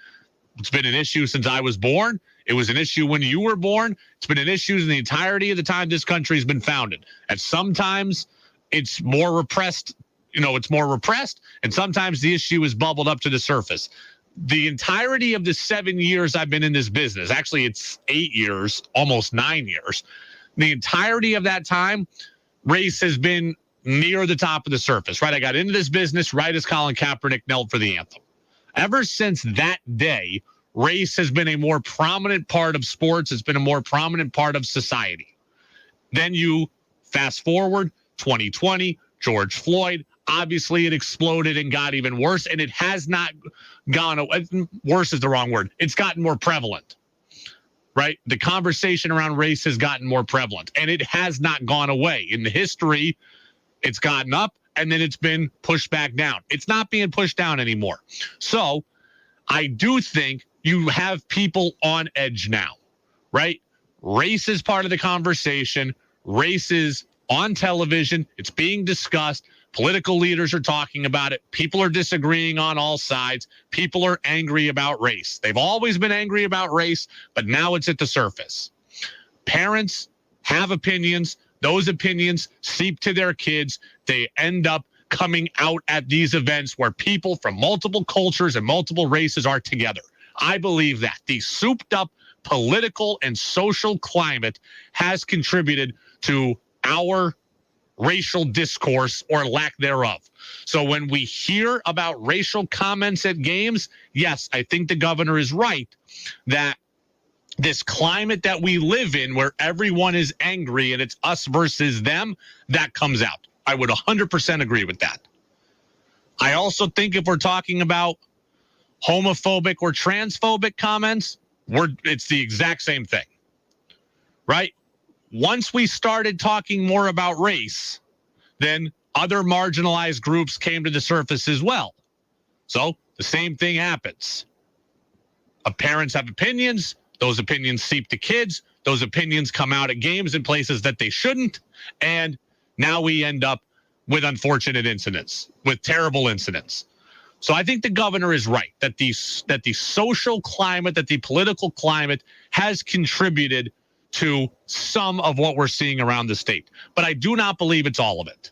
It's been an issue since I was born. It was an issue when you were born. It's been an issue in the entirety of the time this country has been founded. And sometimes it's more repressed. It's more repressed. And sometimes the issue is bubbled up to the surface. The entirety of the 7 years I've been in this business, actually it's 8 years, almost 9 years. The entirety of that time, race has been near the top of the surface, right? I got into this business right as Colin Kaepernick knelt for the anthem. Ever since that day, race has been a more prominent part of sports. It's been a more prominent part of society. Then you fast forward, 2020, George Floyd. Obviously, it exploded and got even worse, and it has not gone worse is the wrong word. It's gotten more prevalent, right? The conversation around race has gotten more prevalent, and it has not gone away. In the history, it's gotten up, and then it's been pushed back down. It's not being pushed down anymore. So I do think you have people on edge now, right? Race is part of the conversation. Race is on television. It's being discussed. Political leaders are talking about it. People are disagreeing on all sides. People are angry about race. They've always been angry about race, but now it's at the surface. Parents have opinions. Those opinions seep to their kids. They end up coming out at these events where people from multiple cultures and multiple races are together. I believe that the souped up political and social climate has contributed to our racial discourse or lack thereof. So when we hear about racial comments at games, yes, I think the governor is right that this climate that we live in where everyone is angry and it's us versus them, that comes out. I would 100% agree with that. I also think if we're talking about homophobic or transphobic comments, it's the exact same thing, right? Once we started talking more about race, then other marginalized groups came to the surface as well. So the same thing happens. Parents have opinions. Those opinions seep to kids. Those opinions come out at games in places that they shouldn't. And now we end up with unfortunate incidents, with terrible incidents. So I think the governor is right that the social climate, that the political climate has contributed to some of what we're seeing around the state. But I do not believe it's all of it,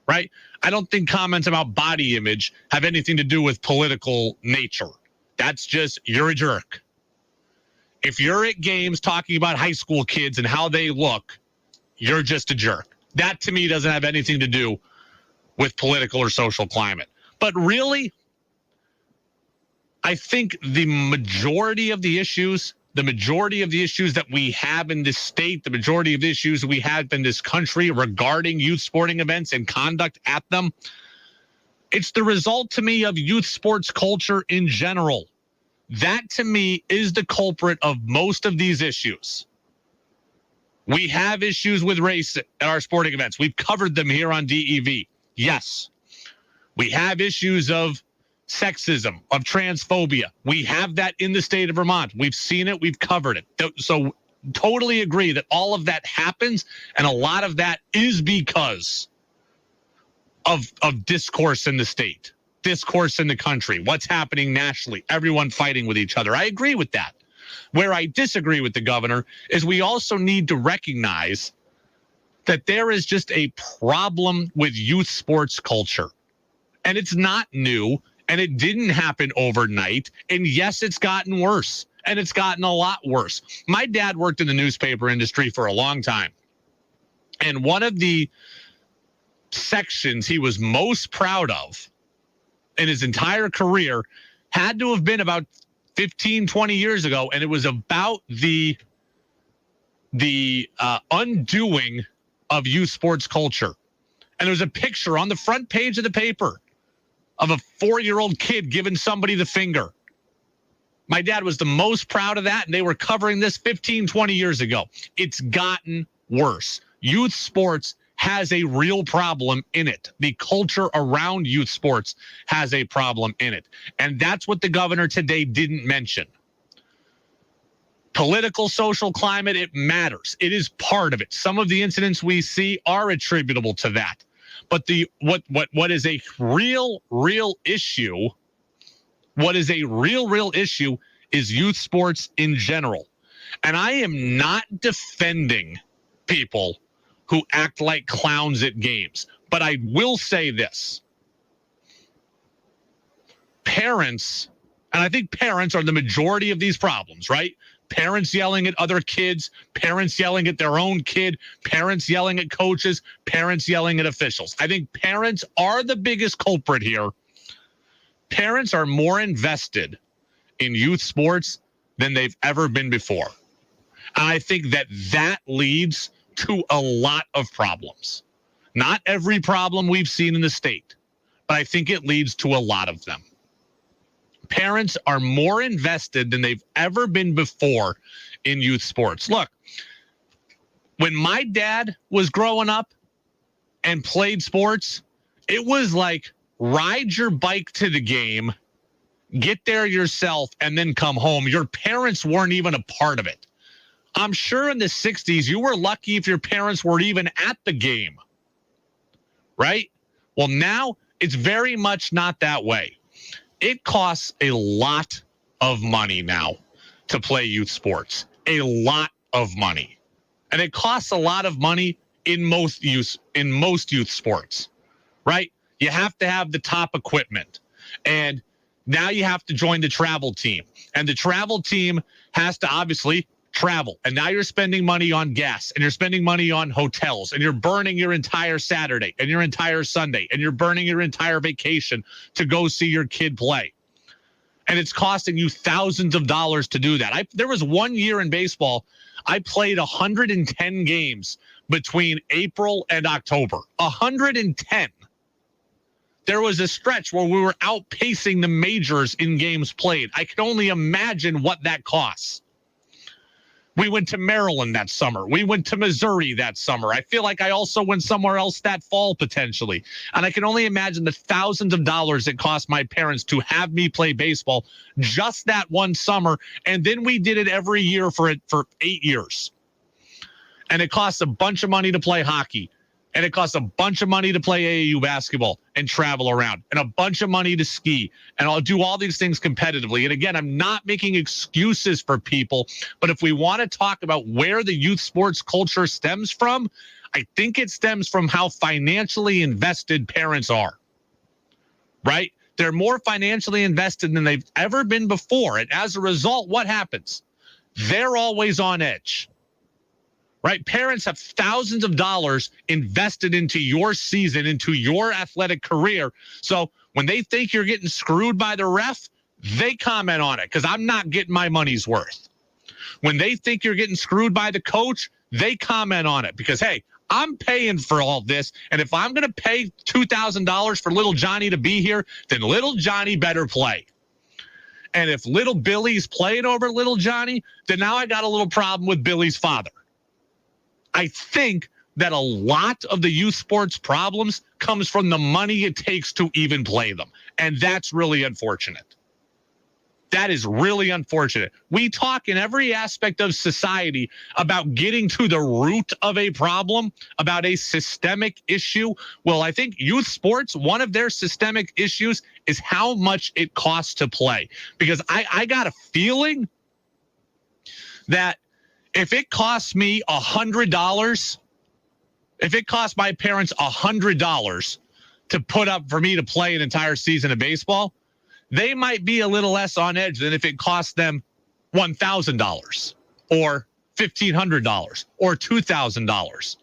right? I don't think comments about body image have anything to do with political nature. That's just, you're a jerk. If you're at games talking about high school kids and how they look, you're just a jerk. That to me doesn't have anything to do with political or social climate. But really, I think the majority of the issues that we have in this state, the majority of issues we have in this country regarding youth sporting events and conduct at them, it's the result to me of youth sports culture in general. That to me is the culprit of most of these issues. We have issues with race at our sporting events. We've covered them here on DEV. Yes. We have issues of sexism, of transphobia. We have that in the state of Vermont. We've seen it. We've covered it. So totally agree that all of that happens, and a lot of that is because of discourse in the state, discourse in the country, what's happening nationally, everyone fighting with each other. I agree with that. Where I disagree with the governor is we also need to recognize that there is just a problem with youth sports culture. And it's not new, and it didn't happen overnight. And yes, it's gotten worse, and it's gotten a lot worse. My dad worked in the newspaper industry for a long time. And one of the sections he was most proud of in his entire career had to have been about 15, 20 years ago, and it was about the undoing of youth sports culture. And there was a picture on the front page of the paper of a 4-year-old kid giving somebody the finger. My dad was the most proud of that, and they were covering this 15, 20 years ago. It's gotten worse. Youth sports has a real problem in it. The culture around youth sports has a problem in it. And that's what the governor today didn't mention. Political, social climate, it matters. It is part of it. Some of the incidents we see are attributable to that. But what is a real issue, what is a real issue is youth sports in general. And I am not defending people who act like clowns at games. But I will say this. Parents, and I think parents are the majority of these problems, right? Parents yelling at other kids, parents yelling at their own kid, parents yelling at coaches, parents yelling at officials. I think parents are the biggest culprit here. Parents are more invested in youth sports than they've ever been before. And I think that leads to a lot of problems. Not every problem we've seen in the state, but I think it leads to a lot of them. Parents are more invested than they've ever been before in youth sports. Look, when my dad was growing up and played sports, it was like ride your bike to the game, get there yourself, and then come home. Your parents weren't even a part of it. I'm sure in the 60s, you were lucky if your parents were even at the game, right? Well, now it's very much not that way. It costs a lot of money now to play youth sports, a lot of money. And it costs a lot of money in most youth sports, right? You have to have the top equipment. And now you have to join the travel team. And the travel team has to obviously travel. And now you're spending money on gas, and you're spending money on hotels, and you're burning your entire Saturday and your entire Sunday, and you're burning your entire vacation to go see your kid play. And it's costing you thousands of dollars to do that. There was 1 year in baseball, I played 110 games between April and October. 110. There was a stretch where we were outpacing the majors in games played. I can only imagine what that costs. We went to Maryland that summer. We went to Missouri that summer. I feel like I also went somewhere else that fall potentially. And I can only imagine the thousands of dollars it cost my parents to have me play baseball just that one summer. And then we did it every year for 8 years. And it costs a bunch of money to play hockey. And it costs a bunch of money to play AAU basketball and travel around, and a bunch of money to ski. And I'll do all these things competitively. And again, I'm not making excuses for people, but if we want to talk about where the youth sports culture stems from, I think it stems from how financially invested parents are, right? They're more financially invested than they've ever been before. And as a result, what happens? They're always on edge. Right? Parents have thousands of dollars invested into your season, into your athletic career. So when they think you're getting screwed by the ref, they comment on it because I'm not getting my money's worth. When they think you're getting screwed by the coach, they comment on it because, hey, I'm paying for all this. And if I'm going to pay $2,000 for little Johnny to be here, then little Johnny better play. And if little Billy's playing over little Johnny, then now I got a little problem with Billy's father. I think that a lot of the youth sports problems comes from the money it takes to even play them. And that's really unfortunate. That is really unfortunate. We talk in every aspect of society about getting to the root of a problem, about a systemic issue. Well, I think youth sports, one of their systemic issues is how much it costs to play. Because I got a feeling that if it costs me $100, if it costs my parents $100 to put up for me to play an entire season of baseball, they might be a little less on edge than if it costs them $1,000 or $1,500 or $2,000.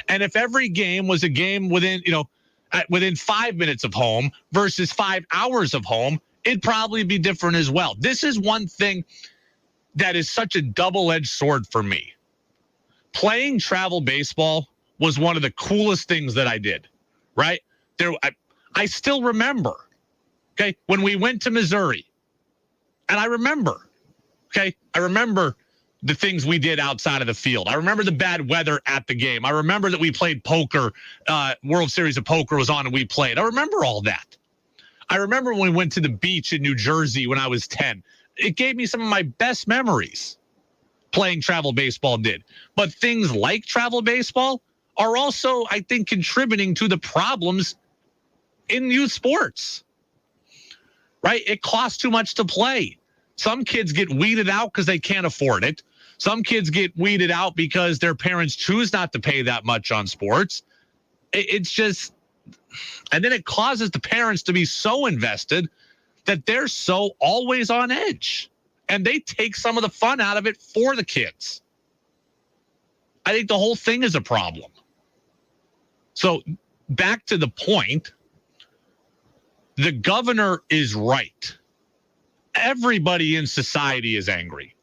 And if every game was a game within 5 minutes of home versus 5 hours of home, it'd probably be different as well. This is one thing that is such a double-edged sword for me. Playing travel baseball was one of the coolest things that I did, right? I still remember, okay, when we went to Missouri. And I remember the things we did outside of the field. I remember the bad weather at the game. I remember that we played poker. World Series of Poker was on and we played. I remember all that. I remember when we went to the beach in New Jersey when I was 10. It gave me some of my best memories. Playing travel baseball did. But things like travel baseball are also, I think, contributing to the problems in youth sports. Right? It costs too much to play. Some kids get weeded out because they can't afford it. Some kids get weeded out because their parents choose not to pay that much on sports. It's just, and then it causes the parents to be so invested that they're so always on edge. And they take some of the fun out of it for the kids. I think the whole thing is a problem. So back to the point, the governor is right. Everybody in society is angry.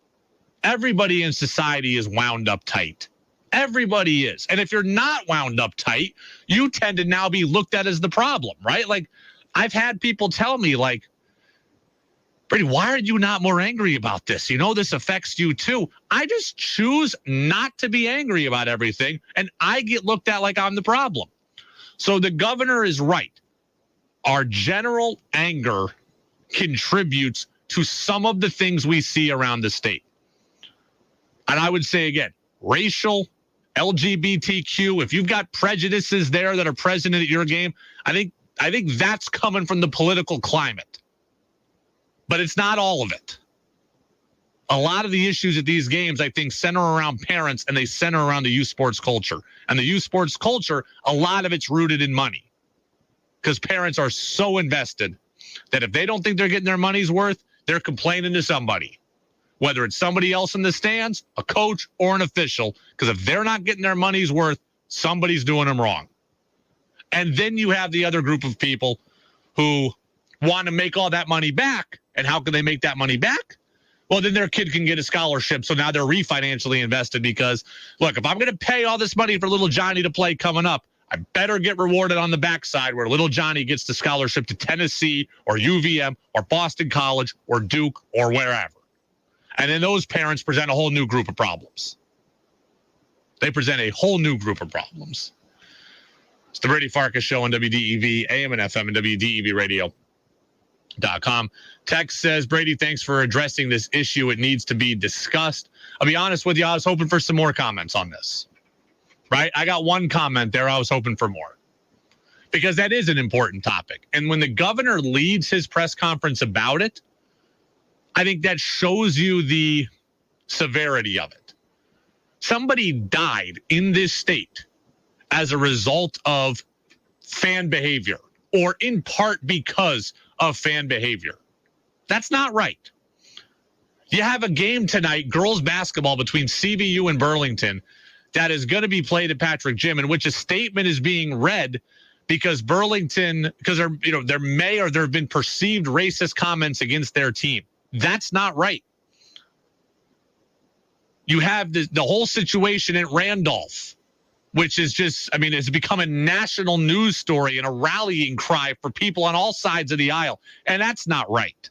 Everybody in society is wound up tight. Everybody is. And if you're not wound up tight, you tend to now be looked at as the problem, right? Like, I've had people tell me, like, Brady, why are you not more angry about this? You know, this affects you too. I just choose not to be angry about everything, and I get looked at like I'm the problem. So the governor is right. Our general anger contributes to some of the things we see around the state. And I would say again, racial, LGBTQ, if you've got prejudices there that are present at your game, I think that's coming from the political climate. But it's not all of it. A lot of the issues at these games, I think, center around parents, and they center around the youth sports culture. And the youth sports culture, a lot of it's rooted in money. Because parents are so invested that if they don't think they're getting their money's worth, they're complaining to somebody. Whether it's somebody else in the stands, a coach, or an official. Because if they're not getting their money's worth, somebody's doing them wrong. And then you have the other group of people who want to make all that money back. And how can they make that money back? Well, then their kid can get a scholarship. So now they're refinancially invested because, look, if I'm going to pay all this money for little Johnny to play coming up, I better get rewarded on the backside where little Johnny gets the scholarship to Tennessee or UVM or Boston College or Duke or wherever. And then those parents present a whole new group of problems. They present a whole new group of problems. It's the Brady Farkas Show on WDEV, AM and FM, and WDEVradio.com. Text says, Brady, thanks for addressing this issue. It needs to be discussed. I'll be honest with you, I was hoping for some more comments on this. Right? I got one comment there. I was hoping for more. Because that is an important topic. And when the governor leads his press conference about it, I think that shows you the severity of it. Somebody died in this state as a result of fan behavior, or in part because of fan behavior. That's not right. You have a game tonight, girls basketball between CBU and Burlington, that is going to be played at Patrick Gym, in which a statement is being read because Burlington, because there may or there have been perceived racist comments against their team. That's not right. You have the whole situation at Randolph, which is just, it's become a national news story and a rallying cry for people on all sides of the aisle. And that's not right.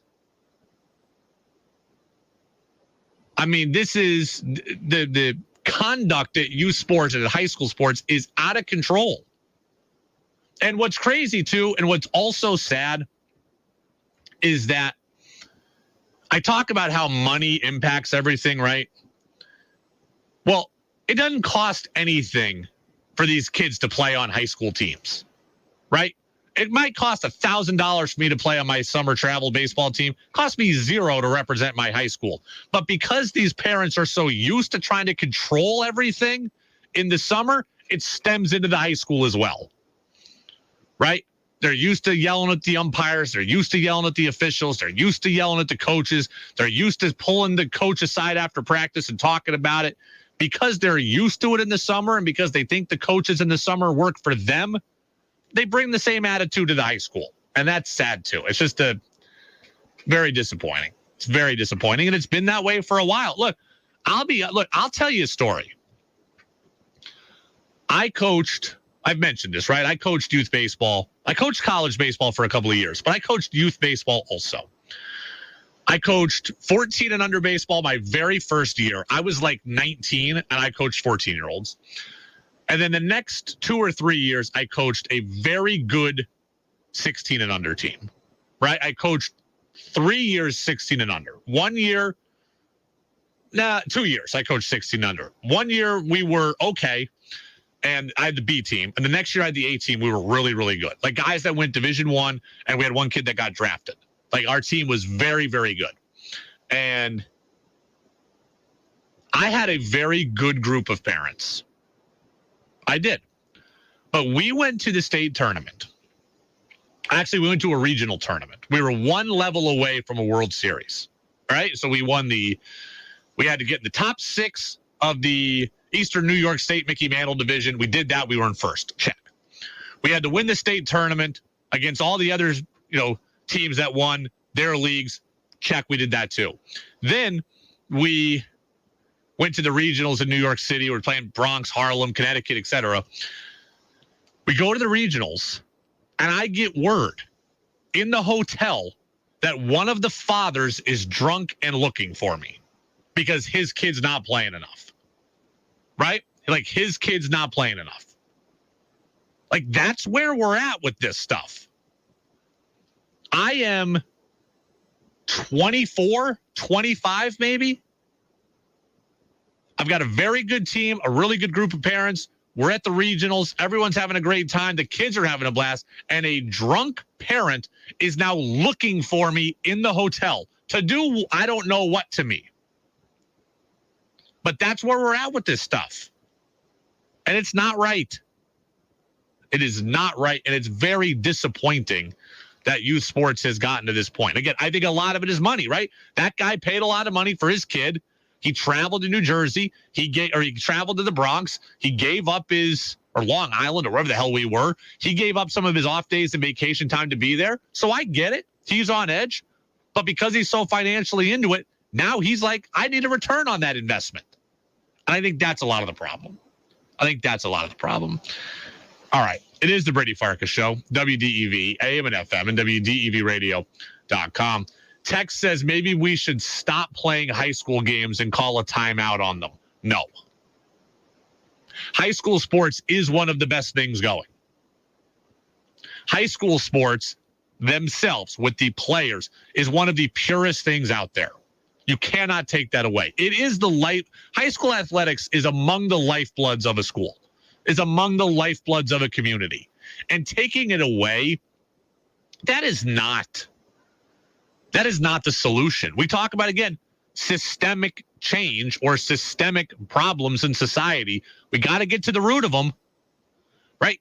This is the conduct at youth sports and at high school sports is out of control. And what's crazy too, and what's also sad, is that I talk about how money impacts everything, right? Well, it doesn't cost anything for these kids to play on high school teams, right? It might cost $1,000 for me to play on my summer travel baseball team. It cost me $0 to represent my high school. But because these parents are so used to trying to control everything in the summer, it stems into the high school as well, right? They're used to yelling at the umpires. They're used to yelling at the officials. They're used to yelling at the coaches. They're used to pulling the coach aside after practice and talking about it. Because they're used to it in the summer and because they think the coaches in the summer work for them, they bring the same attitude to the high school. And that's sad too. It's just very disappointing. It's very disappointing. And it's been that way for a while. Look, I'll tell you a story. I've mentioned this, right? I coached youth baseball. I coached college baseball for a couple of years, but I coached youth baseball also. I coached 14 and under baseball my very first year. I was like 19 and I coached 14-year-olds. And then the next 2 or 3 years, I coached a very good 16 and under team, right? I coached 3 years, 16 and under. 1 year, 2 years, I coached 16 and under. 1 year, we were okay, and I had the B team. And the next year, I had the A team. We were really, really good. Like guys that went Division I, and we had one kid that got drafted. Like our team was very, very good. And I had a very good group of parents. I did. But we went to the state tournament. Actually, we went to a regional tournament. We were one level away from a World Series. All right. So we had to get in the top 6 of the Eastern New York State Mickey Mantle division. We did that. We were in first. Check. We had to win the state tournament against all the other, teams that won their leagues. Check. We did that too. Then we went to the regionals in New York City. We're playing Bronx, Harlem, Connecticut, etc. We go to the regionals, and I get word in the hotel that one of the fathers is drunk and looking for me because his kid's not playing enough. Right? Like his kid's not playing enough. Like that's where we're at with this stuff. I am 24, 25 maybe. I've got a very good team, a really good group of parents. We're at the regionals. Everyone's having a great time. The kids are having a blast. And a drunk parent is now looking for me in the hotel to do I don't know what to me. But that's where we're at with this stuff. And it's not right. It is not right. And it's very disappointing that youth sports has gotten to this point. Again, I think a lot of it is money, right? That guy paid a lot of money for his kid. He traveled to New Jersey. He traveled to the Bronx. He gave up or Long Island or wherever the hell we were. He gave up some of his off days and vacation time to be there. So I get it. He's on edge. But because he's so financially into it, now he's like, I need a return on that investment. And I think that's a lot of the problem. All right. It is the Brady Farkas Show, WDEV, AM and FM, and WDEVradio.com. Text says maybe we should stop playing high school games and call a timeout on them. No. High school sports is one of the best things going. High school sports themselves with the players is one of the purest things out there. You cannot take that away. It is high school athletics is among the lifebloods of a school. Is among the lifebloods of a community. And taking it away, that is not the solution. We talk about, again, systemic change or systemic problems in society. We got to get to the root of them, right?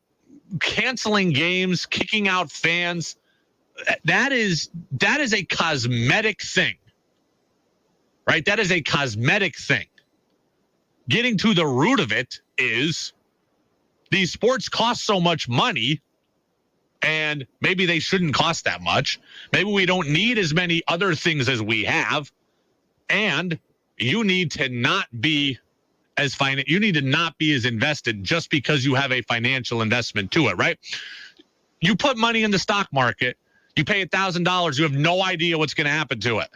Canceling games, kicking out fans, that is a cosmetic thing, right? That is a cosmetic thing. Getting to the root of it is these sports cost so much money, and maybe they shouldn't cost that much. Maybe we don't need as many other things as we have, and you need to not be as invested just because you have a financial investment to it, right? You put money in the stock market, you pay $1,000, you have no idea what's going to happen to it,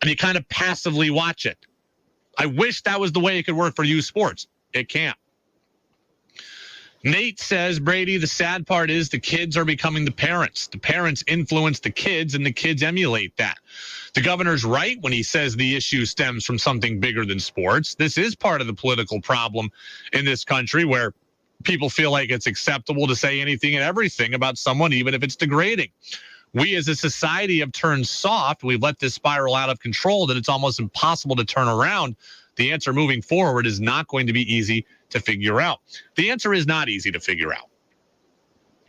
and you kind of passively watch it. I wish that was the way it could work for youth sports. It can't. Nate says, Brady, the sad part is the kids are becoming the parents. The parents influence the kids, and the kids emulate that. The governor's right when he says the issue stems from something bigger than sports. This is part of the political problem in this country where people feel like it's acceptable to say anything and everything about someone, even if it's degrading. We as a society have turned soft. We've let this spiral out of control that it's almost impossible to turn around. The answer moving forward is not going to be easy to figure out. The answer is not easy to figure out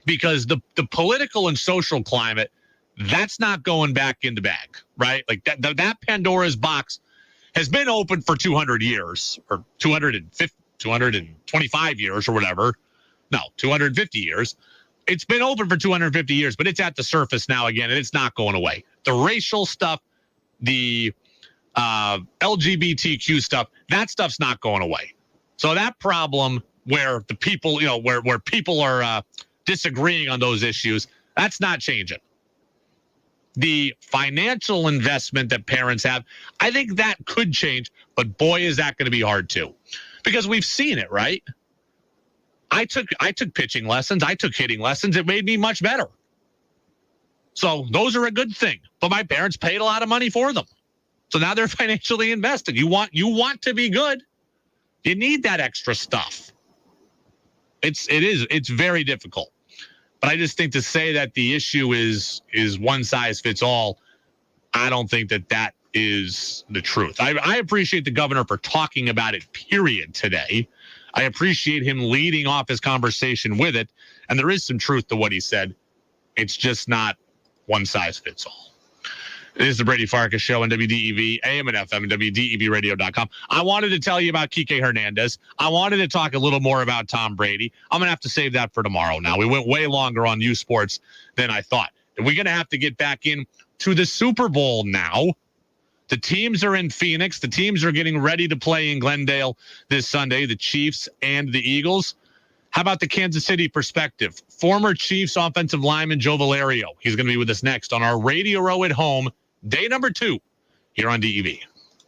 because the political and social climate, that's not going back in the bag, right? Like that Pandora's box has been open for 200 years or 225 years or whatever. No, 250 years. It's been open for 250 years, but it's at the surface now again, and it's not going away. The racial stuff, the LGBTQ stuff, that stuff's not going away. So that problem where the people, where people are disagreeing on those issues, that's not changing. the financial investment that parents have, I think that could change, but boy, is that going to be hard too. Because we've seen it, right? I took pitching lessons. I took hitting lessons. It made me much better. So those are a good thing. But my parents paid a lot of money for them. So now they're financially invested. You want to be good. You need that extra stuff. It's very difficult. But I just think to say that the issue is one size fits all, I don't think that is the truth. I appreciate the governor for talking about it, period, today. I appreciate him leading off his conversation with it. And there is some truth to what he said. It's just not one size fits all. It is the Brady Farkas Show on WDEV, AM and FM, and WDEVradio.com. I wanted to tell you about Kike Hernandez. I wanted to talk a little more about Tom Brady. I'm going to have to save that for tomorrow now. We went way longer on U Sports than I thought. And we're going to have to get back in to the Super Bowl now. The teams are in Phoenix. The teams are getting ready to play in Glendale this Sunday, the Chiefs and the Eagles. How about the Kansas City perspective? Former Chiefs offensive lineman Joe Valerio. He's going to be with us next on our Radio Row at Home, day number 2 here on DEV.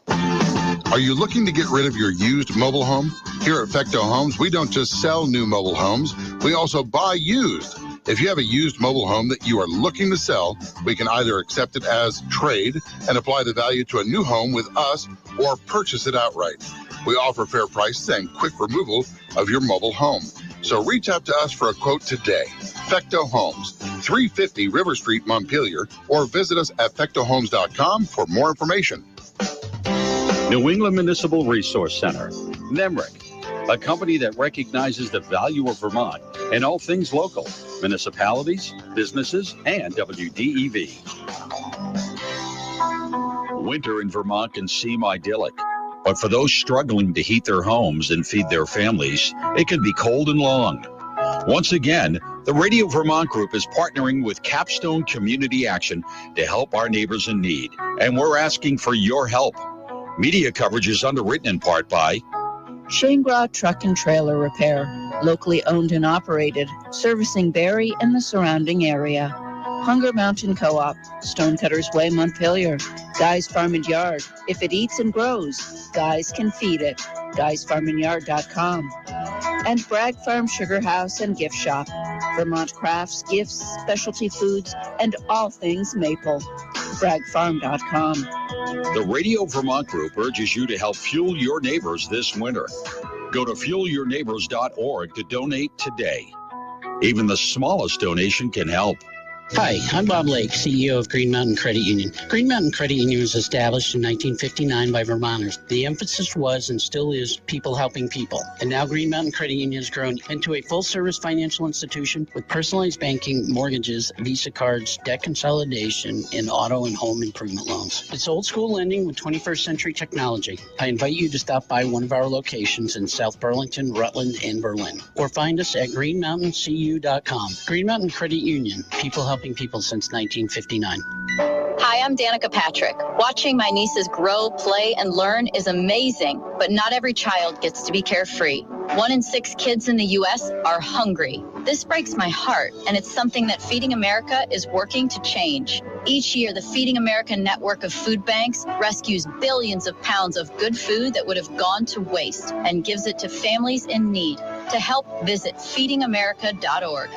Are you looking to get rid of your used mobile home? Here at Fecto Homes, we don't just sell new mobile homes, we also buy used. If you have a used mobile home that you are looking to sell, we can either accept it as trade and apply the value to a new home with us or purchase it outright. We offer fair prices and quick removal of your mobile home. So reach out to us for a quote today. Fecto Homes, 350 River Street, Montpelier, or visit us at fectohomes.com for more information. New England Municipal Resource Center, NEMRIC, a company that recognizes the value of Vermont and all things local, municipalities, businesses, and WDEV. Winter in Vermont can seem idyllic, but for those struggling to heat their homes and feed their families, it can be cold and long. Once again, the Radio Vermont Group is partnering with Capstone Community Action to help our neighbors in need, and we're asking for your help. Media coverage is underwritten in part by Shane-Gras Truck and Trailer Repair, locally owned and operated, servicing Barrie and the surrounding area. Hunger Mountain Co-op, Stonecutters Way, Montpelier. Guy's Farm and Yard. If it eats and grows, guys can feed it. Guy'sFarmandYard.com. And Bragg Farm Sugar House and Gift Shop. Vermont crafts, gifts, specialty foods, and all things maple. BraggFarm.com. The Radio Vermont Group urges you to help fuel your neighbors this winter. Go to fuelyourneighbors.org to donate today. Even the smallest donation can help. Hi, I'm Bob Lake, CEO of Green Mountain Credit Union. Green Mountain Credit Union was established in 1959 by Vermonters. The emphasis was and still is people helping people. And now Green Mountain Credit Union has grown into a full-service financial institution with personalized banking, mortgages, Visa cards, debt consolidation, and auto and home improvement loans. It's old-school lending with 21st century technology. I invite you to stop by one of our locations in South Burlington, Rutland, and Berlin. Or find us at greenmountaincu.com. Green Mountain Credit Union. People helping people since 1959. Hi, I'm Danica Patrick. Watching my nieces grow, play, and learn is amazing, but not every child gets to be carefree. 1 in 6 kids in the U.S. are hungry. This breaks my heart, and it's something that Feeding America is working to change. Each year, the Feeding America network of food banks rescues billions of pounds of good food that would have gone to waste and gives it to families in need. To help, visit feedingamerica.org.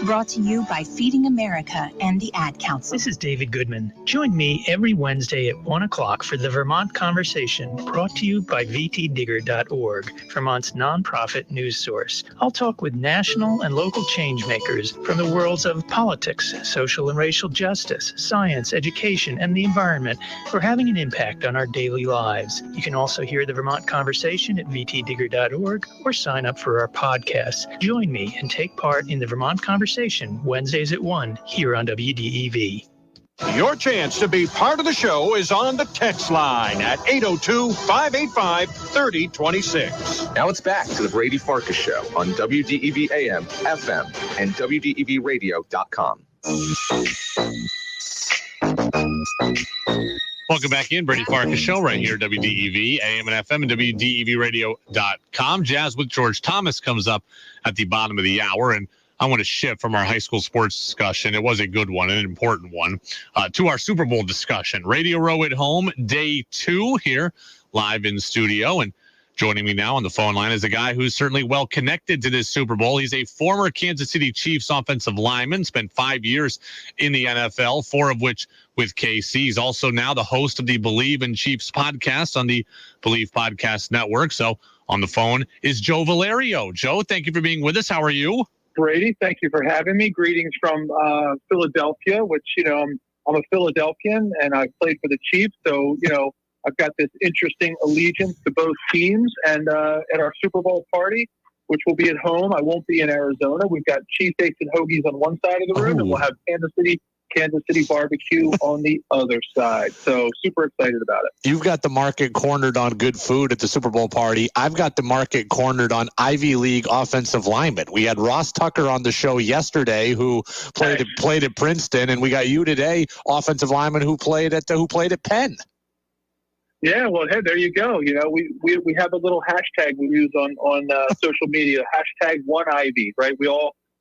Brought to you by Feeding America and the Ad Council. This is David Goodman. Join me every Wednesday at 1 o'clock for the Vermont Conversation, brought to you by vtdigger.org, Vermont's nonprofit news source. I'll talk with national and local change makers from the worlds of politics, social and racial justice, science, education, and the environment who are having an impact on our daily lives. You can also hear the Vermont Conversation at vtdigger.org or sign up for our podcasts. Join me and take part in the Vermont Conversation Wednesdays at 1 here on WDEV. Your chance to be part of the show is on the text line at 802-585-3026. Now it's back to the Brady Farkas Show on WDEV AM, FM, and WDEVradio.com. Welcome back in, Brady Farkas Show right here, WDEV, AM and FM, and WDEVradio.com. Jazz with George Thomas comes up at the bottom of the hour, and I want to shift from our high school sports discussion. It was a good one, an important one, to our Super Bowl discussion. Radio Row at Home, day 2 here, live in studio. And joining me now on the phone line is a guy who's certainly well connected to this Super Bowl. He's a former Kansas City Chiefs offensive lineman, spent 5 years in the NFL, 4 of which with KC. He's also now the host of the Believe in Chiefs podcast on the Believe Podcast Network. So on the phone is Joe Valerio. Joe, thank you for being with us. How are you? Brady, thank you for having me. Greetings from Philadelphia, which, I'm a Philadelphian and I played for the Chiefs. So, I've got this interesting allegiance to both teams. And at our Super Bowl party, which will be at home, I won't be in Arizona. We've got cheesesteaks and hoagies on one side of the room, and we'll have Kansas City barbecue on the other side. So super excited about it. You've got the market cornered on good food at the Super Bowl party. I've got the market cornered on Ivy League offensive linemen. We had Ross Tucker on the show yesterday who played at Princeton, and we got you today, offensive lineman who played at Penn. Yeah, well, hey, there you go. We have a little hashtag we use on social media, hashtag #OneIvy, right?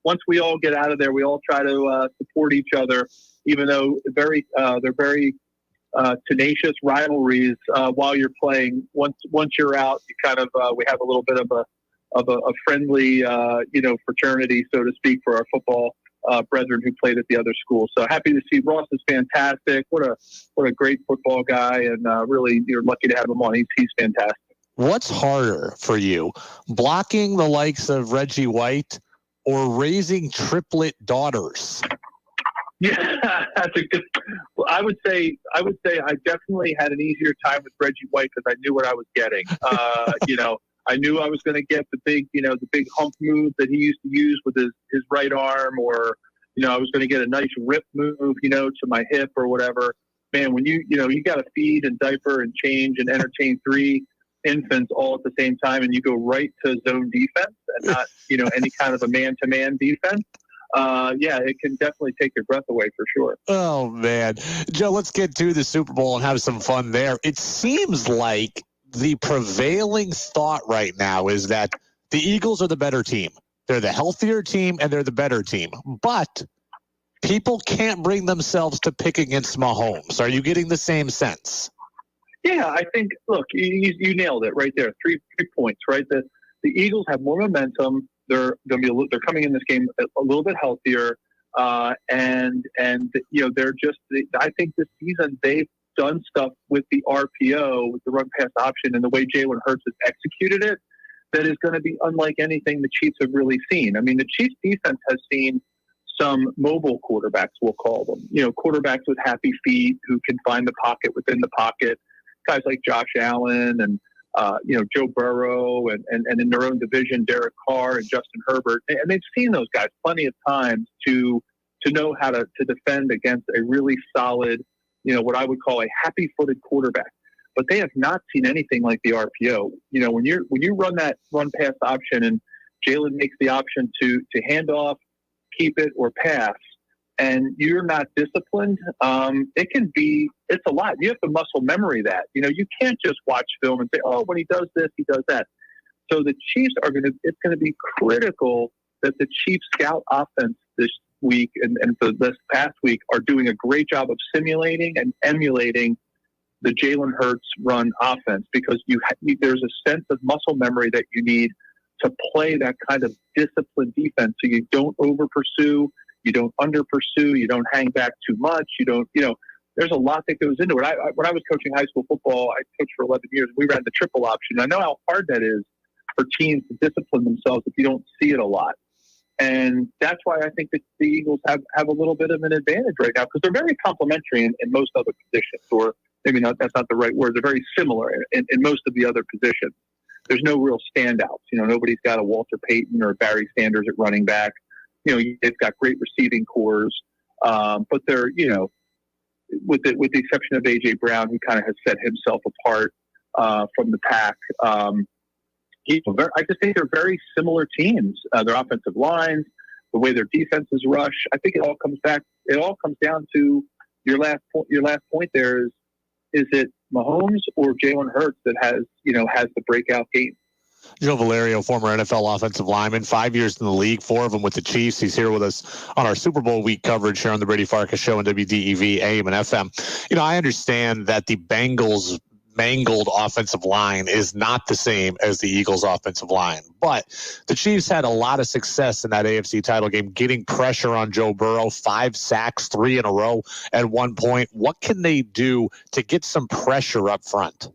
Once we all get out of there, we all try to support each other, even though they're very tenacious rivalries while you're playing. Once you're out, you kind of we have a little bit of a friendly fraternity, so to speak, for our football brethren who played at the other school. So happy to see Ross is fantastic. What a great football guy, and really you're lucky to have him on. He's fantastic. What's harder for you, blocking the likes of Reggie White or raising triplet daughters? Yeah, that's a good. Well, I would say I definitely had an easier time with Reggie White because I knew what I was getting. I knew I was going to get the big hump move that he used to use with his right arm, or I was going to get a nice rip move, to my hip or whatever. Man, when you got to feed and diaper and change and entertain 3 infants all at the same time, and you go right to zone defense and not any kind of a man-to-man defense. It can definitely take your breath away for sure. Oh man, Joe, let's get to the Super Bowl and have some fun there. It seems like the prevailing thought right now is that the Eagles are the better team. They're the healthier team and they're the better team, but people can't bring themselves to pick against Mahomes. Are you getting the same sense? Yeah, I think, look, you nailed it right there. 3 points, right? The Eagles have more momentum. They're coming in this game a little bit healthier. They're just, I think this season they've done stuff with the RPO, with the run pass option, and the way Jalen Hurts has executed it, that is going to be unlike anything the Chiefs have really seen. I mean, the Chiefs defense has seen some mobile quarterbacks, we'll call them, quarterbacks with happy feet who can find the pocket within the pocket. Guys like Josh Allen and Joe Burrow and in their own division, Derek Carr and Justin Herbert. And they've seen those guys plenty of times to know how to defend against a really solid, what I would call a happy-footed quarterback. But they have not seen anything like the RPO. When you run that run pass option and Jalen makes the option to hand off, keep it, or pass, and you're not disciplined, it's a lot. You have to muscle memory that. You can't just watch film and say, oh, when he does this, he does that. So the Chiefs it's going to be critical that the Chiefs scout offense this week and for this past week are doing a great job of simulating and emulating the Jalen Hurts run offense, because there's a sense of muscle memory that you need to play that kind of disciplined defense. So you don't over pursue, you don't under pursue, you don't hang back too much. You don't, there's a lot that goes into it. When I was coaching high school football, I coached for 11 years. We ran the triple option. I know how hard that is for teams to discipline themselves if you don't see it a lot. And that's why I think that the Eagles have a little bit of an advantage right now, because they're very complementary in most other positions, or maybe not, that's not the right word. They're very similar in most of the other positions. There's no real standouts. Nobody's got a Walter Payton or Barry Sanders at running back. They've got great receiving cores, but they're, with the exception of A.J. Brown, who kind of has set himself apart from the pack. I just think they're very similar teams. Their offensive lines, the way their defenses rush. I think it all comes down to your last point. There is it Mahomes or Jalen Hurts that has the breakout game? Joe Valerio, former NFL offensive lineman, 5 years in the league, 4 of them with the Chiefs. He's here with us on our Super Bowl week coverage here on the Brady Farkas Show on WDEV, AM and FM. I understand that the Bengals' mangled offensive line is not the same as the Eagles' offensive line. But the Chiefs had a lot of success in that AFC title game, getting pressure on Joe Burrow, 5 sacks, 3 in a row at one point. What can they do to get some pressure up front?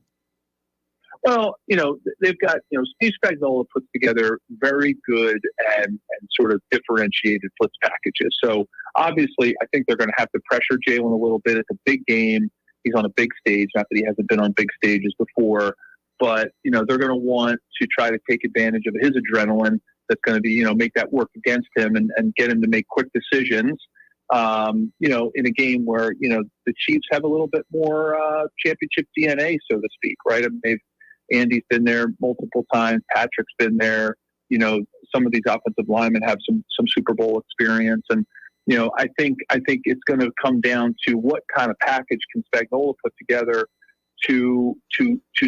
Well, they've got, Steve Spagnuolo puts together very good and sort of differentiated blitz packages. So obviously, I think they're going to have to pressure Jalen a little bit. It's a big game. He's on a big stage, not that he hasn't been on big stages before, but, they're going to want to try to take advantage of his adrenaline that's going to be, make that work against him and get him to make quick decisions, in a game where, the Chiefs have a little bit more championship DNA, so to speak, right? I mean, Andy's been there multiple times. Patrick's been there. Some of these offensive linemen have some Super Bowl experience. And, I think it's going to come down to what kind of package can Spagnuolo put together to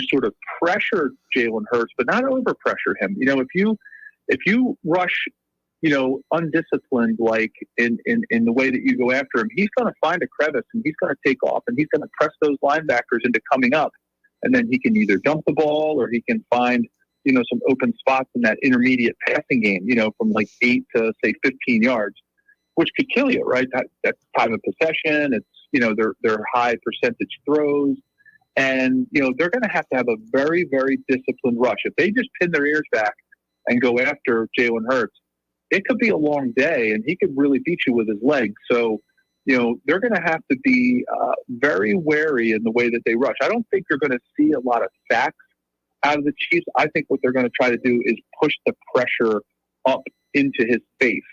sort of pressure Jalen Hurts, but not over pressure him. If you rush, undisciplined, like in the way that you go after him, he's going to find a crevice and he's going to take off and he's going to press those linebackers into coming up. And then he can either dump the ball or he can find, some open spots in that intermediate passing game, from like 8 to say 15 yards, which could kill you, right? That's time of possession. It's, they're high percentage throws. And, they're going to have a very, very disciplined rush. If they just pin their ears back and go after Jalen Hurts, it could be a long day and he could really beat you with his legs. So, they're going to have to be very wary in the way that they rush. I don't think you're going to see a lot of sacks out of the Chiefs. I think what they're going to try to do is push the pressure up into his face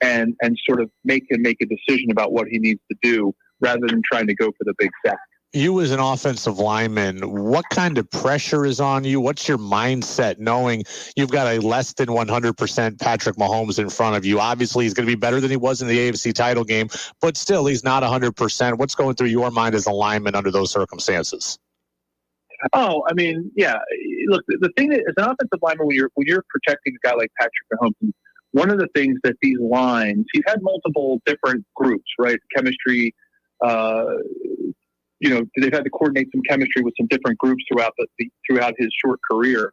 and sort of make him make a decision about what he needs to do rather than trying to go for the big sack. You as an offensive lineman, what kind of pressure is on you? What's your mindset knowing you've got a less than 100% Patrick Mahomes in front of you? Obviously, he's going to be better than he was in the AFC title game, but still, he's not 100%. What's going through your mind as a lineman under those circumstances? Oh, I mean, yeah. Look, the thing is, as an offensive lineman, when you're protecting a guy like Patrick Mahomes, one of the things that these lines, he's had multiple different groups, right? Chemistry, they've had to coordinate some chemistry with some different groups throughout his short career.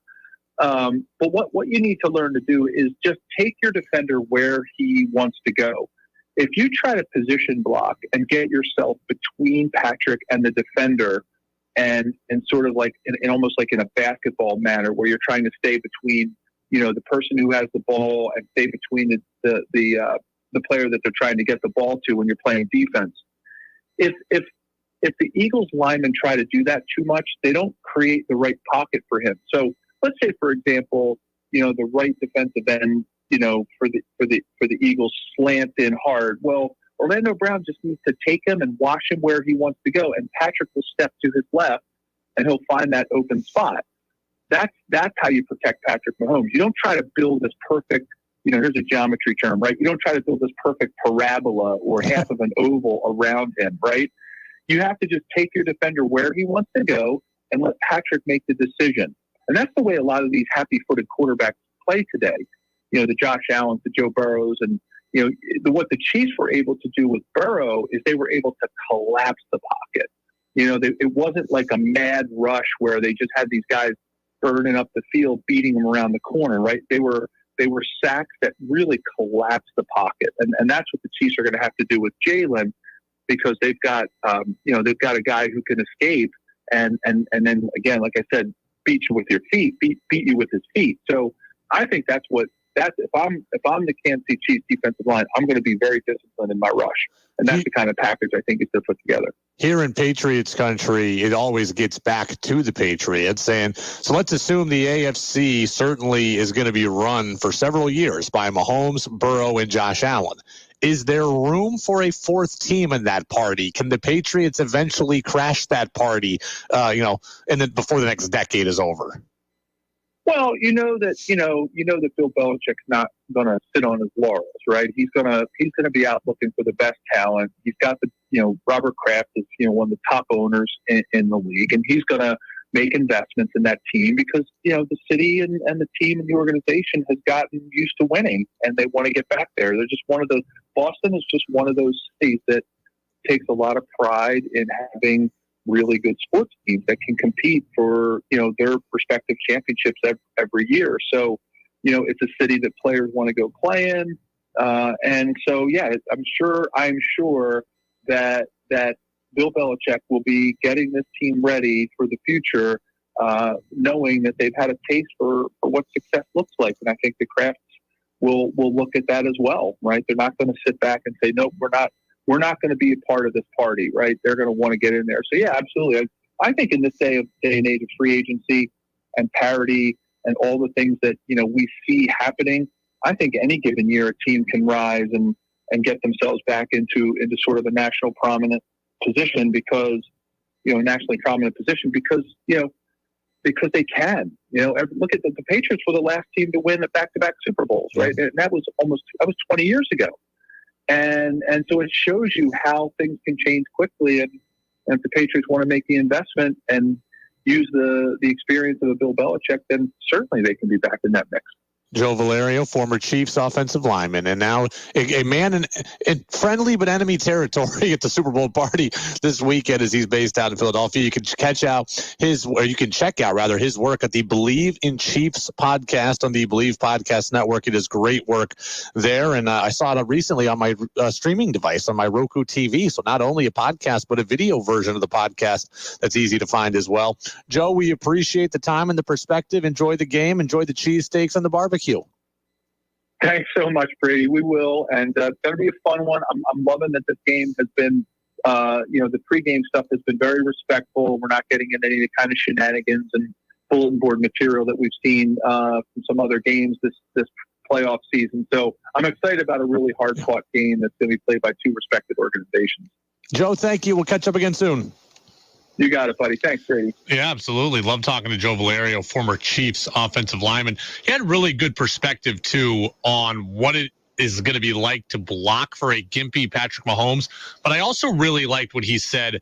But what you need to learn to do is just take your defender where he wants to go. If you try to position block and get yourself between Patrick and the defender, and sort of like in almost like in a basketball manner, where you're trying to stay between the person who has the ball and stay between the player that they're trying to get the ball to when you're playing defense. If the Eagles linemen try to do that too much, they don't create the right pocket for him. So let's say, for example, the right defensive end, for the Eagles slant in hard. Well, Orlando Brown just needs to take him and watch him where he wants to go, and Patrick will step to his left, and he'll find that open spot. That's how you protect Patrick Mahomes. You don't try to build this perfect, here's a geometry term, right? You don't try to build this perfect parabola or half of an oval around him, right? You have to just take your defender where he wants to go and let Patrick make the decision. And that's the way a lot of these happy-footed quarterbacks play today. The Josh Allens, the Joe Burrows, and, what the Chiefs were able to do with Burrow is they were able to collapse the pocket. It wasn't like a mad rush where they just had these guys burning up the field, beating them around the corner, right? They were sacks that really collapsed the pocket. And that's what the Chiefs are going to have to do with Jalen, because they've got a guy who can escape and then again, like I said, beat you with your feet, beat you with his feet. So I think that's if I'm the Kansas City Chiefs defensive line, I'm going to be very disciplined in my rush. And that's the kind of package I think is to put together. Here in Patriots country, it always gets back to the Patriots. And so let's assume the AFC certainly is going to be run for several years by Mahomes, Burrow, and Josh Allen. Is there room for a fourth team in that party? Can the Patriots eventually crash that party, and then before the next decade is over? Well, that Bill Belichick's not going to sit on his laurels, right? He's going to be out looking for the best talent. He's got Robert Kraft is one of the top owners in the league, and he's going to make investments in that team because, the city and the team and the organization has gotten used to winning and they want to get back there. They're just one of those, Boston is just one of those cities that takes a lot of pride in having really good sports teams that can compete for, their respective championships every year. So, it's a city that players want to go play in. And so, I'm sure that Bill Belichick will be getting this team ready for the future, knowing that they've had a taste for what success looks like. And I think the Crafts will look at that as well, right? They're not going to sit back and say, nope, we're not going to be a part of this party, right? They're going to want to get in there. So, yeah, absolutely. I think in this day and age of free agency and parity and all the things that, we see happening, I think any given year a team can rise and get themselves back into sort of a national prominent position because they can. Look at the Patriots were the last team to win the back-to-back Super Bowls, right? And that was 20 years ago. And so it shows you how things can change quickly. And if the Patriots want to make the investment and use the experience of a Bill Belichick, then certainly they can be back in that mix. Joe Valerio, former Chiefs offensive lineman, and now a man in friendly but enemy territory at the Super Bowl party this weekend as he's based out in Philadelphia. You can check out his work at the Believe in Chiefs podcast on the Believe Podcast Network. It is great work there, and I saw it recently on my streaming device on my Roku TV. So not only a podcast, but a video version of the podcast that's easy to find as well. Joe, we appreciate the time and the perspective. Enjoy the game. Enjoy the cheesesteaks and the barbecue. Thanks so much, Brady. We will, and it's going to be a fun one. I'm loving that this game has been, the pregame stuff has been very respectful. We're not getting into any kind of shenanigans and bulletin board material that we've seen from some other games this playoff season. So I'm excited about a really hard-fought game that's going to be played by two respected organizations. Joe, thank you. We'll catch up again soon. You got it, buddy. Thanks, Brady. Yeah, absolutely. Love talking to Joe Valerio, former Chiefs offensive lineman. He had really good perspective, too, on what it is going to be like to block for a gimpy Patrick Mahomes. But I also really liked what he said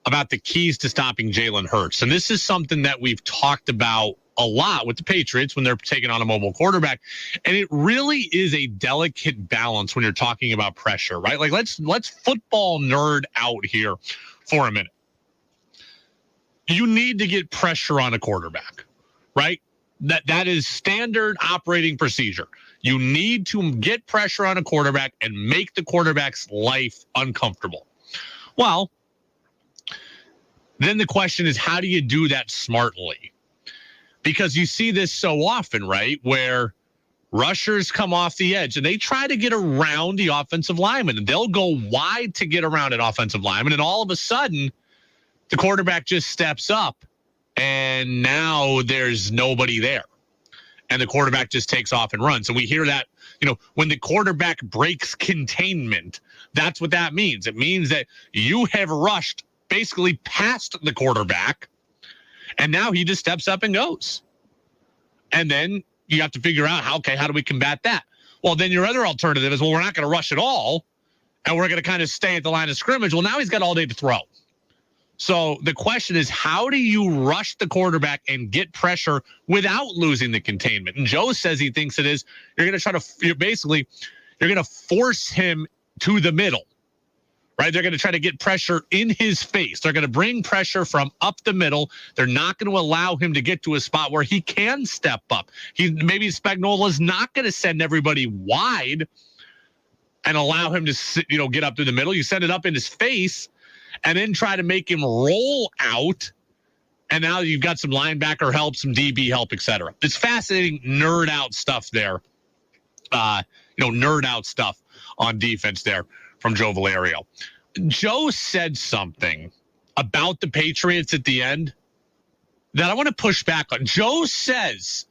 about the keys to stopping Jalen Hurts. And this is something that we've talked about a lot with the Patriots when they're taking on a mobile quarterback. And it really is a delicate balance when you're talking about pressure, right? Like, let's football nerd out here for a minute. You need to get pressure on a quarterback, right? That is standard operating procedure. You need to get pressure on a quarterback and make the quarterback's life uncomfortable. Well, then the question is, how do you do that smartly? Because you see this so often, right, where rushers come off the edge and they try to get around the offensive lineman, and they'll go wide to get around an offensive lineman, and all of a sudden, the quarterback just steps up, and now there's nobody there. And the quarterback just takes off and runs. And we hear that, when the quarterback breaks containment, that's what that means. It means that you have rushed basically past the quarterback, and now he just steps up and goes. And then you have to figure out, how do we combat that? Well, then your other alternative is, well, we're not going to rush at all, and we're going to kind of stay at the line of scrimmage. Well, now he's got all day to throw. So the question is, how do you rush the quarterback and get pressure without losing the containment? And Joe says he thinks it is, you're going to force him to the middle, right? They're going to try to get pressure in his face. They're going to bring pressure from up the middle. They're not going to allow him to get to a spot where he can step up. Maybe Spagnuolo's not going to send everybody wide and allow him to, get up to the middle. You send it up in his face, and then try to make him roll out, and now you've got some linebacker help, some DB help, etc. It's fascinating nerd out stuff there. Nerd out stuff on defense there from Joe Valerio. Joe said something about the Patriots at the end that I want to push back on. Joe says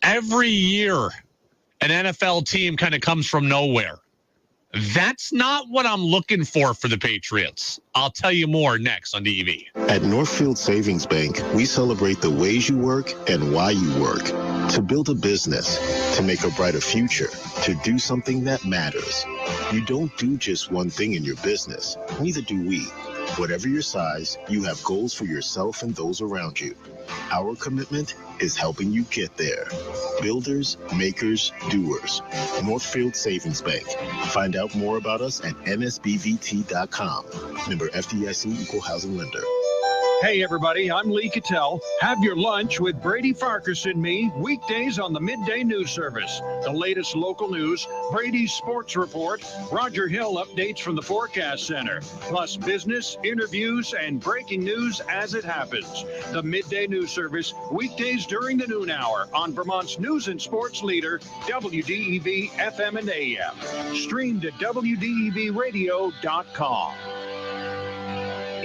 every year an NFL team kind of comes from nowhere. That's not what I'm looking for the Patriots. I'll tell you more next on DEV. At Northfield Savings Bank, we celebrate the ways you work and why you work. To build a business, to make a brighter future, to do something that matters. You don't do just one thing in your business. Neither do we. Whatever your size, you have goals for yourself and those around you. Our commitment is helping you get there. Builders, makers, doers. Northfield Savings Bank. Find out more about us at nsbvt.com. Member FDIC Equal Housing Lender. Hey, everybody, I'm Lee Cattell. Have your lunch with Brady, Farkas, and me weekdays on the Midday News Service. The latest local news, Brady's sports report, Roger Hill updates from the Forecast Center, plus business, interviews, and breaking news as it happens. The Midday News Service, weekdays during the noon hour on Vermont's news and sports leader, WDEV FM and AM. Streamed at WDEVradio.com.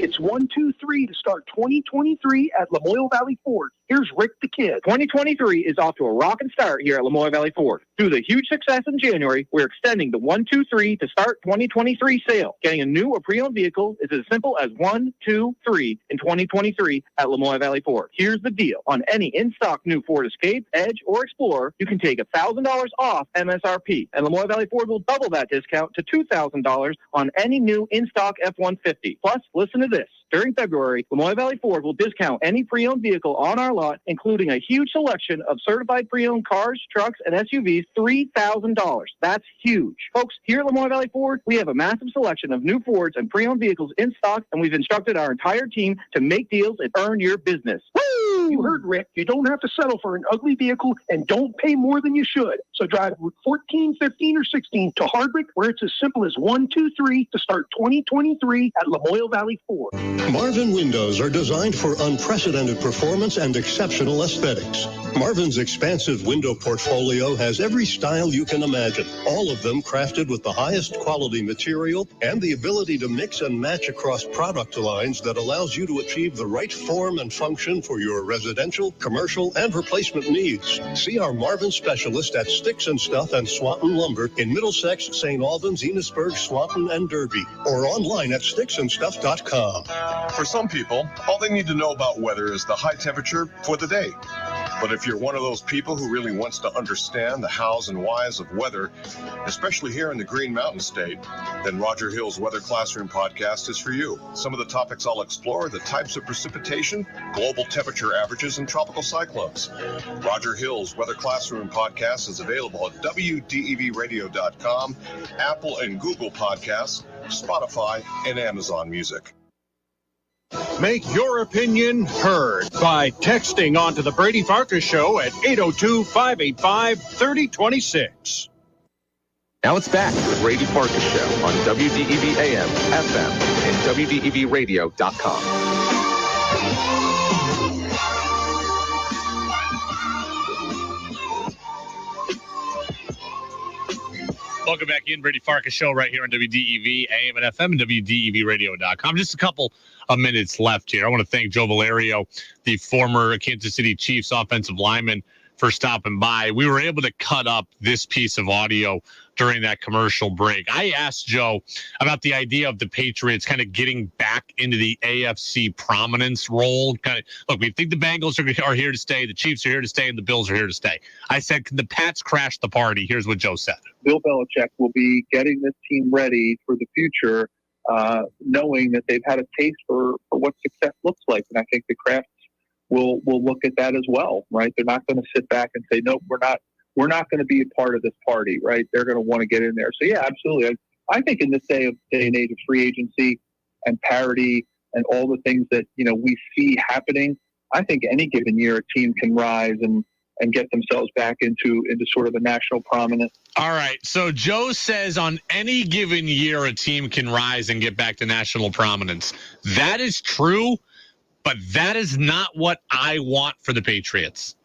It's 1, 2, 3 to start 2023 at Lamoille Valley Ford. Here's Rick the Kid. 2023 is off to a rockin' start here at Lamoille Valley Ford. Through the huge success in January, we're extending the 1, 2, 3 to start 2023 sale. Getting a new or pre-owned vehicle is as simple as 1, 2, 3 in 2023 at Lamoille Valley Ford. Here's the deal. On any in-stock new Ford Escape, Edge, or Explorer, you can take $1,000 off MSRP. And Lamoille Valley Ford will double that discount to $2,000 on any new in-stock F-150. Plus, listen to this. During February, Lamoille Valley Ford will discount any pre-owned vehicle on our lot, including a huge selection of certified pre-owned cars, trucks, and SUVs, $3,000. That's huge. Folks, here at Lamoille Valley Ford, we have a massive selection of new Fords and pre-owned vehicles in stock, and we've instructed our entire team to make deals and earn your business. Woo! You heard Rick. You don't have to settle for an ugly vehicle and don't pay more than you should. So drive Route 14, 15, or 16 to Hardwick, where it's as simple as 1, 2, 3 to start 2023 at Lamoille Valley Ford. Marvin windows are designed for unprecedented performance and exceptional aesthetics. Marvin's expansive window portfolio has every style you can imagine, all of them crafted with the highest quality material and the ability to mix and match across product lines that allows you to achieve the right form and function for your residential, commercial, and replacement needs. See our Marvin specialist at Sticks and Stuff and Swanton Lumber in Middlesex, St. Albans, Enosburg, Swanton, and Derby, or online at sticksandstuff.com. For some people, all they need to know about weather is the high temperature for the day. But if you're one of those people who really wants to understand the hows and whys of weather, especially here in the Green Mountain State, then Roger Hill's Weather Classroom podcast is for you. Some of the topics I'll explore are the types of precipitation, global temperature averages, and tropical cyclones. Roger Hill's Weather Classroom podcast is available at WDEVradio.com, Apple and Google Podcasts, Spotify, and Amazon Music. Make your opinion heard by texting onto the Brady Farkas Show at 802-585-3026. Now it's back to the Brady Farkas Show on WDEV AM, FM, and WDEVradio.com. Welcome back in, Brady Farkas Show right here on WDEV AM and FM and WDEVradio.com. Just a couple of minutes left here. I want to thank Joe Valerio, the former Kansas City Chiefs offensive lineman, for stopping by. We were able to cut up this piece of audio during that commercial break. I asked Joe about the idea of the Patriots kind of getting back into the AFC prominence role. Look, we think the Bengals are here to stay, the Chiefs are here to stay, and the Bills are here to stay. I said, can the Pats crash the party? Here's what Joe said. Bill Belichick will be getting this team ready for the future, knowing that they've had a taste for what success looks like. And I think the Crafts will look at that as well, right? They're not going to sit back and say, no, we're not going to be a part of this party, right? They're going to want to get in there. So, yeah, absolutely. I think in this day and age of free agency and parity and all the things that, we see happening, I think any given year a team can rise and get themselves back into sort of a national prominence. All right. So Joe says on any given year a team can rise and get back to national prominence. That is true, but that is not what I want for the Patriots.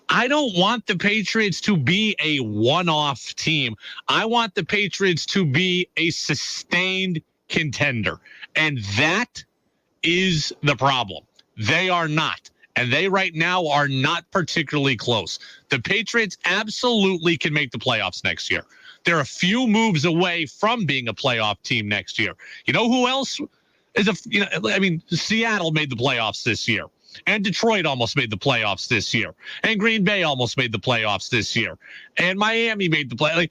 I don't want the Patriots to be a one-off team. I want the Patriots to be a sustained contender. And that is the problem. They are not. And they right now are not particularly close. The Patriots absolutely can make the playoffs next year. They're a few moves away from being a playoff team next year. You know who else is Seattle made the playoffs this year. And Detroit almost made the playoffs this year. And Green Bay almost made the playoffs this year. And Miami made the playoffs.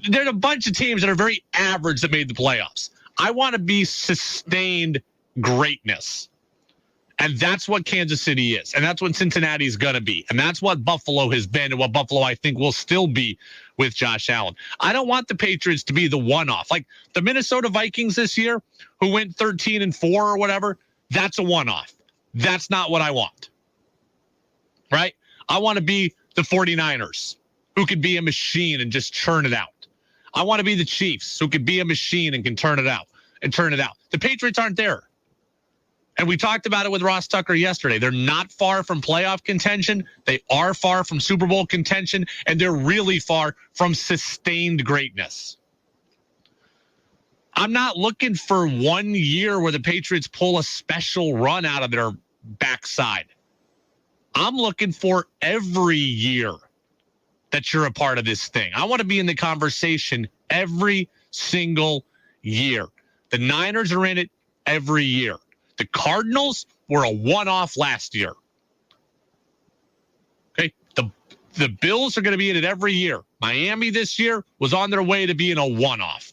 There's a bunch of teams that are very average that made the playoffs. I want to be sustained greatness. And that's what Kansas City is. And that's what Cincinnati is going to be. And that's what Buffalo has been and what Buffalo, I think, will still be with Josh Allen. I don't want the Patriots to be the one-off. Like the Minnesota Vikings this year, who went 13-4 or whatever, that's a one-off. That's not what I want. Right? I want to be the 49ers, who could be a machine and just churn it out. I want to be the Chiefs, who could be a machine and can turn it out. The Patriots aren't there. And we talked about it with Ross Tucker yesterday. They're not far from playoff contention. They are far from Super Bowl contention, and they're really far from sustained greatness. I'm not looking for 1 year where the Patriots pull a special run out of their backside. I'm looking for every year that you're a part of this thing. I want to be in the conversation every single year. The Niners are in it every year. The Cardinals were a one-off last year. Okay, the Bills are going to be in it every year. Miami this year was on their way to being a one-off.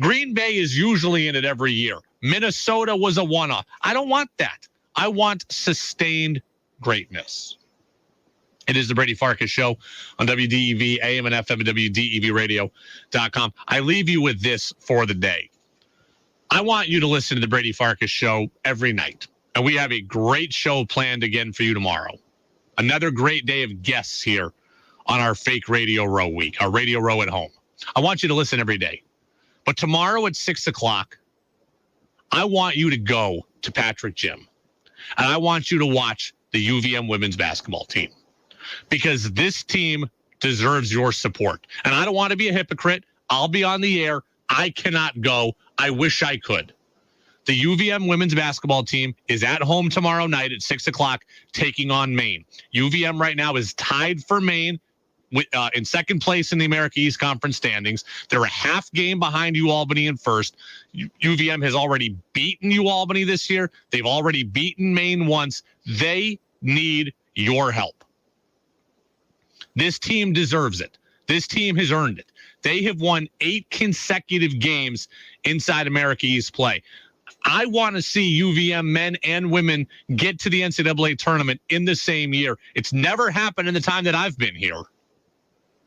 Green Bay is usually in it every year. Minnesota was a one-off. I don't want that. I want sustained greatness. It is the Brady Farkas Show on WDEV, AM and FM, and WDEVradio.com. I leave you with this for the day. I want you to listen to the Brady Farkas Show every night. And we have a great show planned again for you tomorrow. Another great day of guests here on our fake Radio Row week, our Radio Row at home. I want you to listen every day. But tomorrow at 6 o'clock, I want you to go to Patrick Gym. And I want you to watch the UVM women's basketball team. Because this team deserves your support. And I don't want to be a hypocrite. I'll be on the air. I cannot go. I wish I could. The UVM women's basketball team is at home tomorrow night at 6 o'clock taking on Maine. UVM right now is tied for Maine in second place in the America East Conference standings. They're a half game behind UAlbany in first. UVM has already beaten UAlbany this year. They've already beaten Maine once. They need your help. This team deserves it. This team has earned it. They have won 8 consecutive games inside America East play. I want to see UVM men and women get to the NCAA tournament in the same year. It's never happened in the time that I've been here.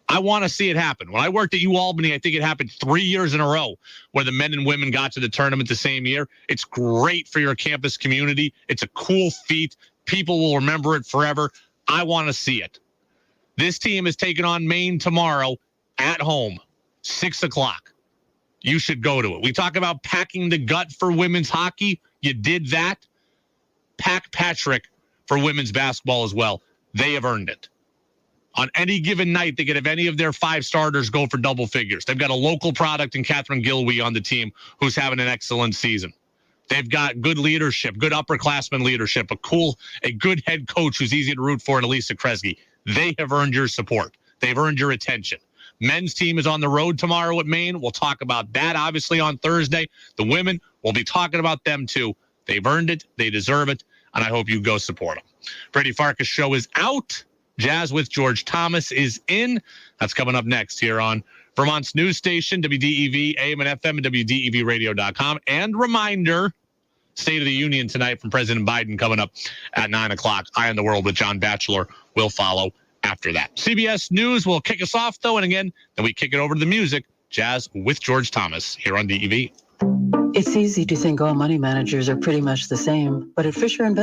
I want to see it happen. When I worked at UAlbany, I think it happened 3 years in a row where the men and women got to the tournament the same year. It's great for your campus community. It's a cool feat. People will remember it forever. I want to see it. This team is taking on Maine tomorrow at home, 6 o'clock. You should go to it. We talk about packing the gut for women's hockey. You did that. Pack Patrick for women's basketball as well. They have earned it. On any given night, they could have any of their 5 starters go for double figures. They've got a local product in Catherine Gilwey on the team who's having an excellent season. They've got good leadership, good upperclassmen leadership, a good head coach who's easy to root for in Elisa Kresge. They have earned your support. They've earned your attention. Men's team is on the road tomorrow at Maine. We'll talk about that, obviously, on Thursday. The women, we'll be talking about them, too. They've earned it. They deserve it. And I hope you go support them. Brady Farkas Show is out. Jazz with George Thomas is in. That's coming up next here on Vermont's news station, WDEV, AM and FM, and WDEVradio.com. And reminder, State of the Union tonight from President Biden coming up at 9 o'clock. Eye on the World with John Batchelor will follow after that. CBS News will kick us off, though, and again, then we kick it over to the music. Jazz with George Thomas here on DEV. It's easy to think all money managers are pretty much the same, but at Fisher &